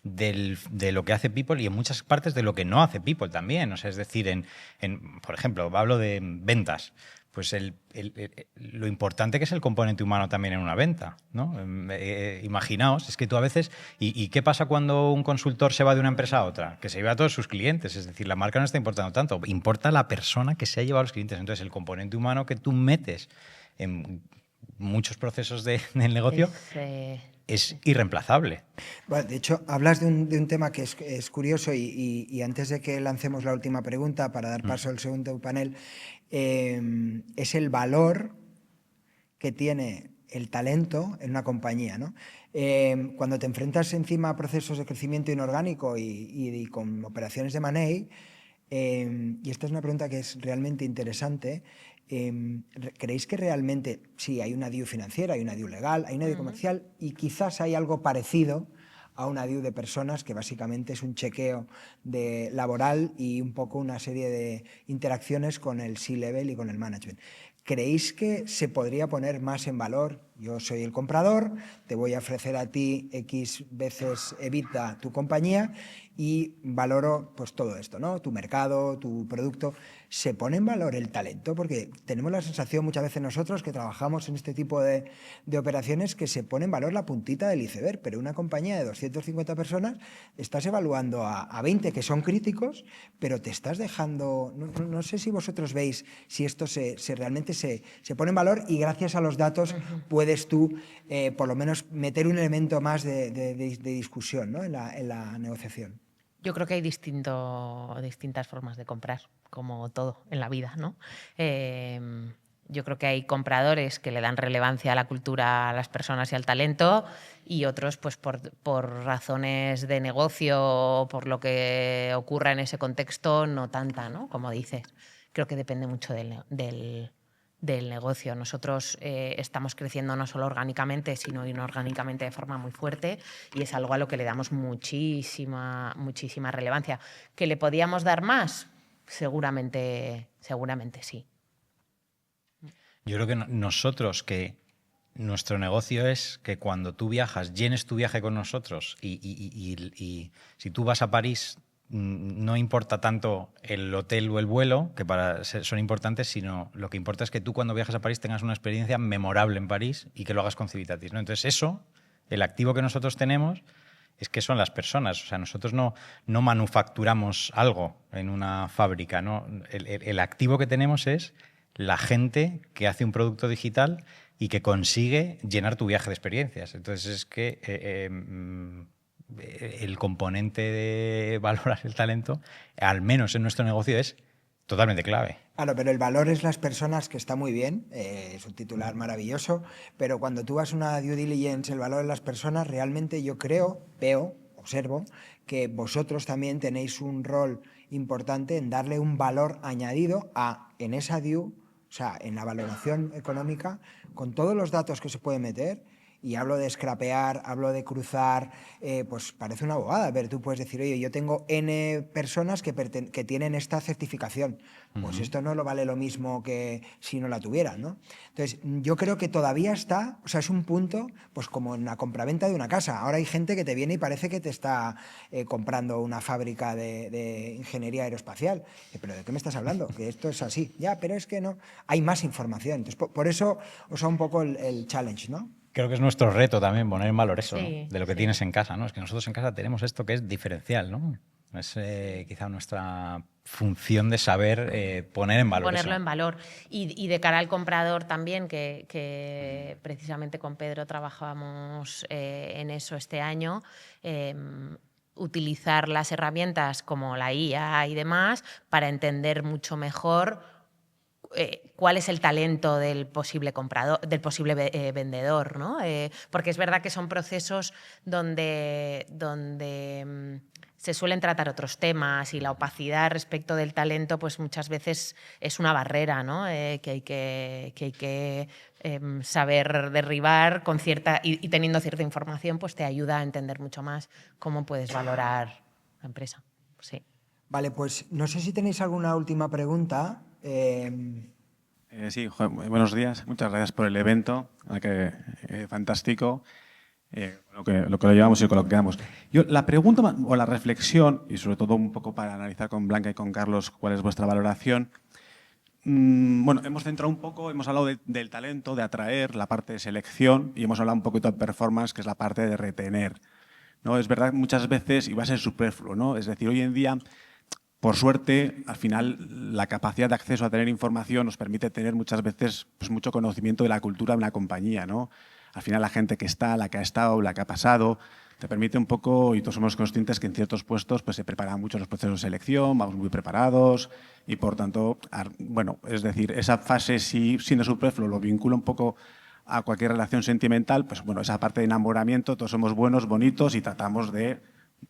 de lo que hace People y en muchas partes de lo que no hace People también. O sea, es decir, por ejemplo, hablo de ventas. Pues lo importante que es el componente humano también en una venta, ¿no? Imaginaos, es que tú a veces... ¿Y qué pasa cuando un consultor se va de una empresa a otra? Que se lleva a todos sus clientes. Es decir, la marca no está importando tanto. Importa la persona que se ha llevado a los clientes. Entonces, el componente humano que tú metes en muchos procesos del negocio es irreemplazable. Bueno, de hecho, hablas de un tema que es curioso y antes de que lancemos la última pregunta para dar paso al segundo panel, es el valor que tiene el talento en una compañía, ¿no? Cuando te enfrentas encima a procesos de crecimiento inorgánico y con operaciones de M&A, y esta es una pregunta que es realmente interesante. ¿Creéis que realmente sí hay una DIU financiera, hay una DIU legal, hay una DIU comercial y quizás hay algo parecido a una DIU de personas que básicamente es un chequeo laboral y un poco una serie de interacciones con el C-level y con el management? ¿Creéis que se podría poner más en valor? Yo soy el comprador, te voy a ofrecer a ti X veces EBITDA tu compañía y valoro pues todo esto, ¿no? Tu mercado, tu producto. ¿Se pone en valor el talento? Porque tenemos la sensación muchas veces nosotros que trabajamos en este tipo de operaciones que se pone en valor la puntita del iceberg, pero una compañía de 250 personas estás evaluando a 20 que son críticos, pero te estás dejando... No sé si vosotros veis si esto realmente se pone en valor y gracias a los datos puedes tú por lo menos meter un elemento más de discusión, ¿no? en la negociación. Yo creo que hay distintas formas de comprar, como todo en la vida, ¿no? Yo creo que hay compradores que le dan relevancia a la cultura, a las personas y al talento, y otros, pues por razones de negocio, por lo que ocurra en ese contexto, no tanta, ¿no? Como dices. Creo que depende mucho del negocio. Nosotros estamos creciendo no solo orgánicamente, sino inorgánicamente de forma muy fuerte y es algo a lo que le damos muchísima relevancia. ¿Que le podíamos dar más? Seguramente sí. Yo creo que nosotros, que nuestro negocio es que cuando tú viajas, llenes tu viaje con nosotros y si tú vas a París, no importa tanto el hotel o el vuelo, que son importantes, sino lo que importa es que tú cuando viajas a París tengas una experiencia memorable en París y que lo hagas con Civitatis, ¿no? Entonces eso, el activo que nosotros tenemos es que son las personas. O sea, nosotros no manufacturamos algo en una fábrica, ¿no? El activo que tenemos es la gente que hace un producto digital y que consigue llenar tu viaje de experiencias. Entonces es que el componente de valorar el talento, al menos en nuestro negocio, es totalmente clave. Claro, pero el valor es las personas, que está muy bien, es un titular maravilloso, pero cuando tú vas a una due diligence, el valor de las personas, realmente yo observo, que vosotros también tenéis un rol importante en darle un valor añadido en esa due, o sea, en la valoración económica, con todos los datos que se puede meter. Y hablo de scrapear, hablo de cruzar, pues parece una bobada. Pero tú puedes decir, oye, yo tengo N personas que tienen esta certificación. Pues esto no lo vale lo mismo que si no la tuvieran, ¿no? Entonces, yo creo que todavía es un punto, pues como en la compraventa de una casa. Ahora hay gente que te viene y parece que te está comprando una fábrica de ingeniería aeroespacial. ¿Pero de qué me estás hablando? Que esto es así. Ya, pero es que no. Hay más información. Entonces, por eso os da un poco el challenge, ¿no? Creo que es nuestro reto también poner en valor eso, Sí, ¿no? De lo que tienes en casa, ¿no? Es que nosotros en casa tenemos esto que es diferencial, ¿no? Es quizá nuestra función de saber poner en valor ponerlo eso. en valor. Y de cara al comprador también, que precisamente con Pedro trabajábamos en eso este año, utilizar las herramientas como la IA y demás para entender mucho mejor cuál es el talento del posible comprador, del posible vendedor, ¿no? Porque es verdad que son procesos donde se suelen tratar otros temas y la opacidad respecto del talento pues muchas veces es una barrera, ¿no? Que hay que saber derribar con cierta y teniendo cierta información pues te ayuda a entender mucho más cómo puedes valorar la empresa. Sí. Vale, pues no sé si tenéis alguna última pregunta. Sí, buenos días. Muchas gracias por el evento. Fantástico. Lo que lo llevamos y con lo que quedamos. Yo, la pregunta o la reflexión, y sobre todo un poco para analizar con Blanca y con Carlos cuál es vuestra valoración. Bueno, hemos centrado un poco, hemos hablado del talento, de atraer, la parte de selección, y hemos hablado un poquito de performance, que es la parte de retener, ¿no? Es verdad, muchas veces, y va a ser superfluo, ¿no? Es decir, hoy en día, por suerte, al final, la capacidad de acceso a tener información nos permite tener muchas veces pues, mucho conocimiento de la cultura de una compañía, ¿no? Al final, la gente que está, la que ha estado, la que ha pasado, te permite un poco, y todos somos conscientes que en ciertos puestos pues, se preparan mucho los procesos de selección, vamos muy preparados y, por tanto, bueno, es decir, esa fase, si siendo superfluo, lo vinculo un poco a cualquier relación sentimental, pues bueno, esa parte de enamoramiento, todos somos buenos, bonitos y tratamos de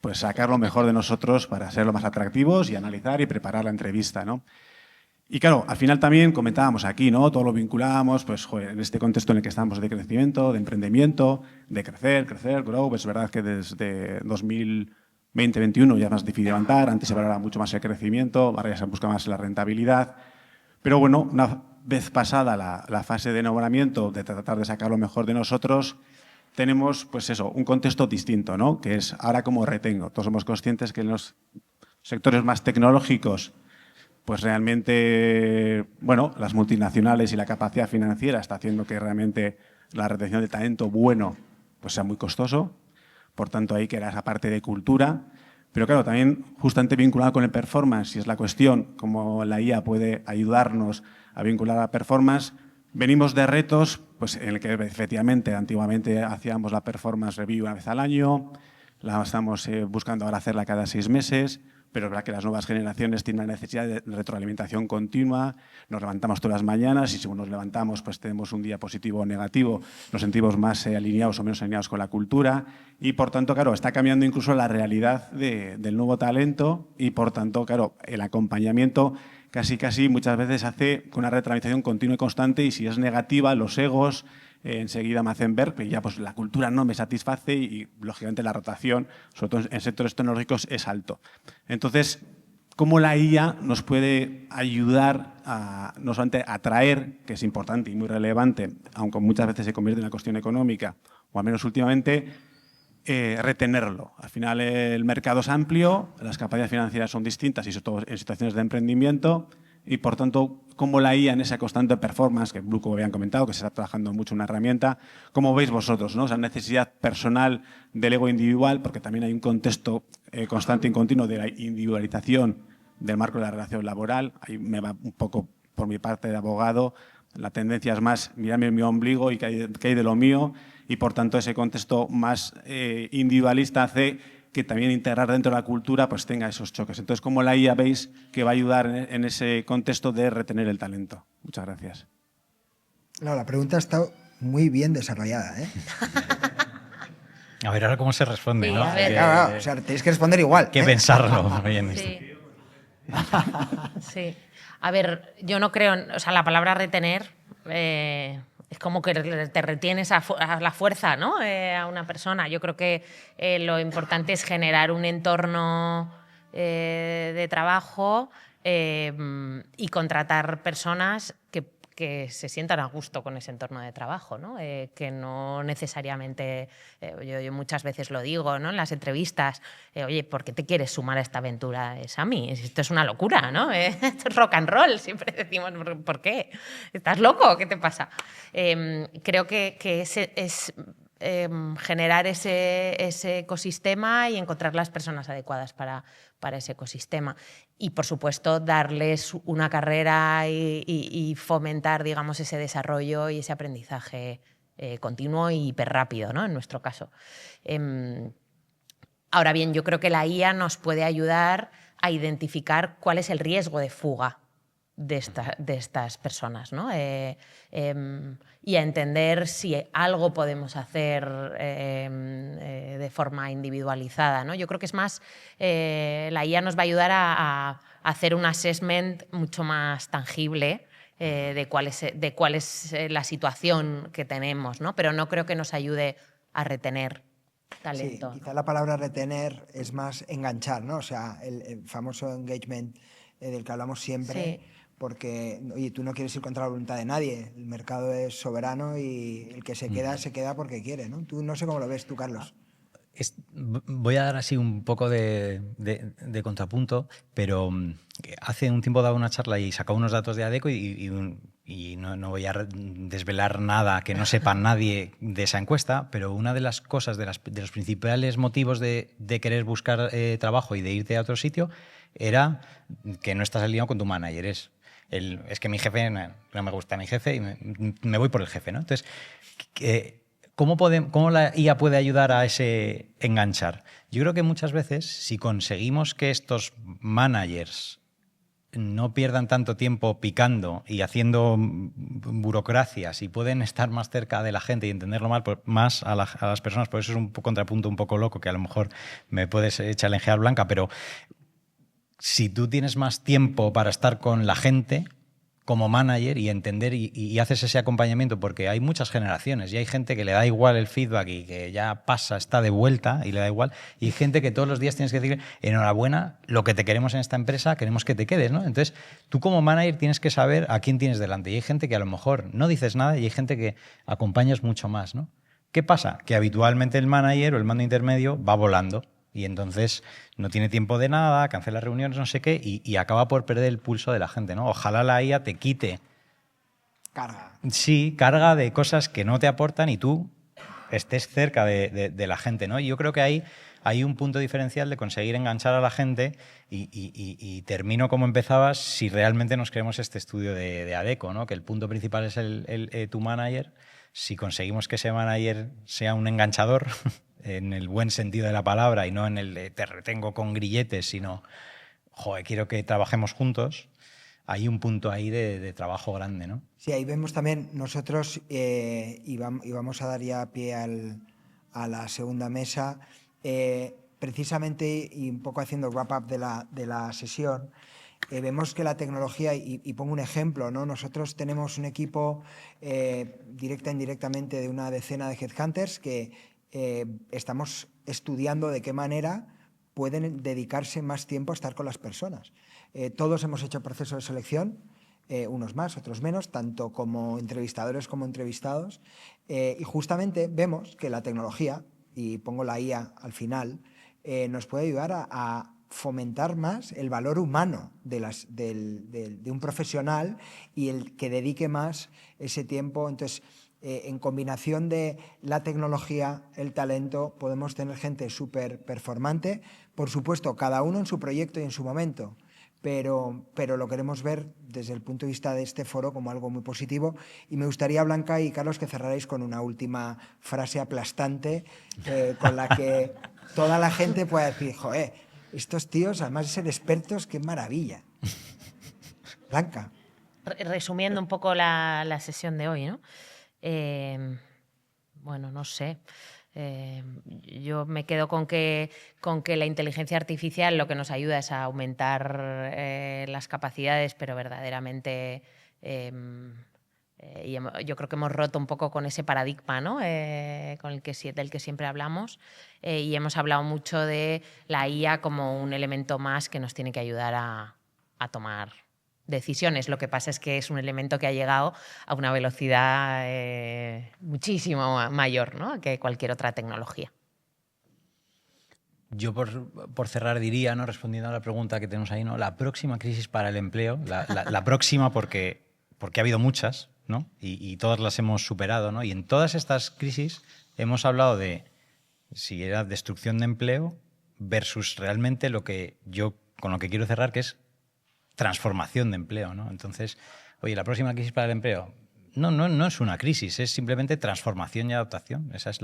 pues sacar lo mejor de nosotros para ser lo más atractivos y analizar y preparar la entrevista, ¿no? Y claro, al final también comentábamos aquí, ¿no? Todo lo vinculábamos, pues, joder, en este contexto en el que estamos de crecimiento, de emprendimiento, de crecer, grow. Es verdad que desde 2020-2021 ya es más difícil levantar, antes se valoraba mucho más el crecimiento, ahora ya se busca más la rentabilidad. Pero bueno, una vez pasada la fase de enamoramiento, de tratar de sacar lo mejor de nosotros, tenemos, pues eso, un contexto distinto, ¿no? Que es ahora cómo retengo. Todos somos conscientes que en los sectores más tecnológicos, pues realmente, bueno, las multinacionales y la capacidad financiera está haciendo que realmente la retención de talento bueno pues sea muy costoso. Por tanto, ahí queda esa parte de cultura. Pero claro, también justamente vinculado con el performance, si es la cuestión, cómo la IA puede ayudarnos a vincular a la performance. Venimos de retos pues, en el que efectivamente antiguamente hacíamos la performance review una vez al año, la estamos buscando ahora hacerla cada 6 meses, pero es verdad que las nuevas generaciones tienen la necesidad de retroalimentación continua. Nos levantamos todas las mañanas y según nos levantamos pues tenemos un día positivo o negativo, nos sentimos más alineados o menos alineados con la cultura y por tanto, claro, está cambiando incluso la realidad del nuevo talento y por tanto, claro, el acompañamiento casi muchas veces hace con una retroalimentación continua y constante y si es negativa, los egos enseguida me hacen ver que ya pues la cultura no me satisface y lógicamente la rotación, sobre todo en sectores tecnológicos, es alto. Entonces, ¿cómo la IA nos puede ayudar a no solamente atraer, que es importante y muy relevante, aunque muchas veces se convierte en una cuestión económica, o al menos últimamente, retenerlo? Al final el mercado es amplio, las capacidades financieras son distintas y sobre todo en situaciones de emprendimiento y por tanto, cómo la IA en esa constante performance, que Blue, como habían comentado, que se está trabajando mucho en una herramienta, ¿cómo veis vosotros, ¿no? Esa necesidad personal del ego individual, porque también hay un contexto constante y continuo de la individualización del marco de la relación laboral. Ahí me va un poco por mi parte de abogado, la tendencia es más mirarme en mi ombligo y qué hay de lo mío y por tanto ese contexto más individualista hace que también integrar dentro de la cultura pues tenga esos choques. Entonces, ¿cómo la IA veis que va a ayudar en ese contexto de retener el talento? Muchas gracias. No, la pregunta está muy bien desarrollada, ¿eh? A ver ahora cómo se responde, Sí, ¿no? a ver. Claro, o sea, tenéis que responder igual. Hay que pensarlo bien. Sí. Sí. A ver, yo no creo, o sea, la palabra retener es como que te retienes a la fuerza, ¿no? A una persona. Yo creo que lo importante es generar un entorno de trabajo y contratar personas que se sientan a gusto con ese entorno de trabajo, ¿no? Que no necesariamente, yo muchas veces lo digo, ¿no? En las entrevistas, oye, ¿por qué te quieres sumar a esta aventura, Sami? Esto es una locura, ¿no? Esto es rock and roll, siempre decimos, ¿por qué? ¿Estás loco? ¿Qué te pasa? Creo que es generar ese ecosistema y encontrar las personas adecuadas para ese ecosistema. Y, por supuesto, darles una carrera y fomentar, digamos, ese desarrollo y ese aprendizaje continuo y hiperrápido, ¿no? En nuestro caso. Ahora bien, yo creo que la IA nos puede ayudar a identificar cuál es el riesgo de fuga de estas personas, ¿no? Y a entender si algo podemos hacer de forma individualizada, ¿no? Yo creo que es más, la IA nos va a ayudar a hacer un assessment mucho más tangible de cuál es la situación que tenemos, ¿no? Pero no creo que nos ayude a retener talento. Sí, quizá la palabra retener es más enganchar, ¿no? O sea, el famoso engagement del que hablamos siempre. Sí. Porque, oye, tú no quieres ir contra la voluntad de nadie, el mercado es soberano y el que se queda porque quiere, ¿no? Tú no sé cómo lo ves tú, Carlos. Voy a dar así un poco de contrapunto, pero hace un tiempo daba una charla y sacaba unos datos de Adecco y no voy a desvelar nada que no sepa nadie de esa encuesta, pero una de las cosas, de los principales motivos de querer buscar trabajo y de irte a otro sitio era que no estás alineado con tu manager. Es que mi jefe, no me gusta mi jefe y me voy por el jefe, ¿no? Entonces, ¿cómo la IA puede ayudar a ese enganchar? Yo creo que muchas veces, si conseguimos que estos managers no pierdan tanto tiempo picando y haciendo burocracias y pueden estar más cerca de la gente y entenderlo más a las personas. Por eso es un contrapunto un poco loco que a lo mejor me puedes challengear, Blanca, pero si tú tienes más tiempo para estar con la gente como manager y entender y haces ese acompañamiento, porque hay muchas generaciones y hay gente que le da igual el feedback y que ya pasa, está de vuelta y le da igual, y hay gente que todos los días tienes que decir enhorabuena, lo que te queremos en esta empresa, queremos que te quedes, ¿no? Entonces, tú como manager tienes que saber a quién tienes delante, y hay gente que a lo mejor no dices nada y hay gente que acompañas mucho más, ¿no? ¿Qué pasa? Que habitualmente el manager o el mando intermedio va volando. Y entonces no tiene tiempo de nada, cancela reuniones, no sé qué, y acaba por perder el pulso de la gente, ¿no? Ojalá la IA te quite Carga. Sí, carga de cosas que no te aportan y tú estés cerca de la gente, ¿no? Y yo creo que hay un punto diferencial de conseguir enganchar a la gente y termino como empezabas si realmente nos creemos este estudio de Adecco, ¿no? Que el punto principal es tu manager. Si conseguimos que ese manager sea un enganchador, en el buen sentido de la palabra y no en el de te retengo con grilletes, sino, joder, quiero que trabajemos juntos, hay un punto ahí de trabajo grande, ¿no? Sí, ahí vemos también nosotros, y vamos a dar ya pie a la segunda mesa, precisamente y un poco haciendo wrap-up de la sesión, vemos que la tecnología, y pongo un ejemplo, ¿no? Nosotros tenemos un equipo directa e indirectamente de una decena de headhunters que estamos estudiando de qué manera pueden dedicarse más tiempo a estar con las personas. Todos hemos hecho proceso de selección, unos más, otros menos, tanto como entrevistadores como entrevistados, y justamente vemos que la tecnología, y pongo la IA al final, nos puede ayudar a fomentar más el valor humano de un profesional y el que dedique más ese tiempo. Entonces, en combinación de la tecnología, el talento, podemos tener gente súper performante, por supuesto, cada uno en su proyecto y en su momento, pero lo queremos ver desde el punto de vista de este foro como algo muy positivo. Y me gustaría, Blanca y Carlos, que cerrarais con una última frase aplastante con la que toda la gente pueda decir, joder, estos tíos, además de ser expertos, qué maravilla. Blanca. Resumiendo un poco la sesión de hoy, ¿no? Bueno, no sé. Yo me quedo con que la inteligencia artificial lo que nos ayuda es a aumentar las capacidades, pero verdaderamente yo creo que hemos roto un poco con ese paradigma, ¿no? Del que siempre hablamos, y hemos hablado mucho de la IA como un elemento más que nos tiene que ayudar a tomar decisiones. Lo que pasa es que es un elemento que ha llegado a una velocidad muchísimo mayor, ¿no?, que cualquier otra tecnología. Yo por cerrar diría, ¿no?, respondiendo a la pregunta que tenemos ahí, ¿no?, la próxima crisis para el empleo, la próxima porque ha habido muchas, ¿no?, y todas las hemos superado, ¿no?, y en todas estas crisis hemos hablado de si era destrucción de empleo versus realmente con lo que quiero cerrar, que es transformación de empleo, ¿no? Entonces, oye, la próxima crisis para el empleo no es una crisis, es simplemente transformación y adaptación. Esa es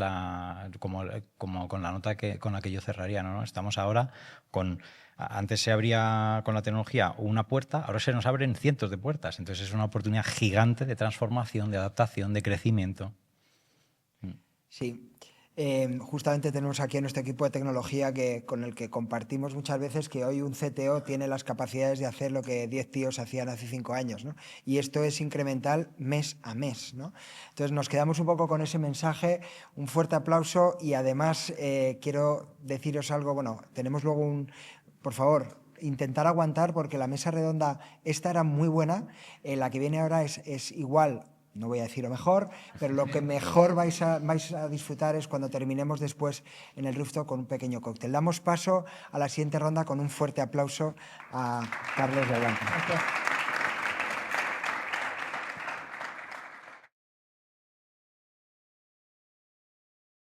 como con la nota con la que yo cerraría, ¿no? Estamos ahora antes se abría con la tecnología una puerta, ahora se nos abren cientos de puertas. Entonces es una oportunidad gigante de transformación, de adaptación, de crecimiento. Sí. Justamente tenemos aquí a nuestro equipo de tecnología con el que compartimos muchas veces que hoy un CTO tiene las capacidades de hacer lo que 10 tíos hacían hace 5 años, ¿no? Y esto es incremental mes a mes, ¿no? Entonces nos quedamos un poco con ese mensaje, un fuerte aplauso, y además quiero deciros algo, bueno, tenemos luego por favor, intentar aguantar porque la mesa redonda, esta era muy buena, la que viene ahora es igual. No voy a decir lo mejor, pero lo que mejor vais a disfrutar es cuando terminemos después en el rooftop con un pequeño cóctel. Damos paso a la siguiente ronda con un fuerte aplauso a Carlos de Blanca. Gracias.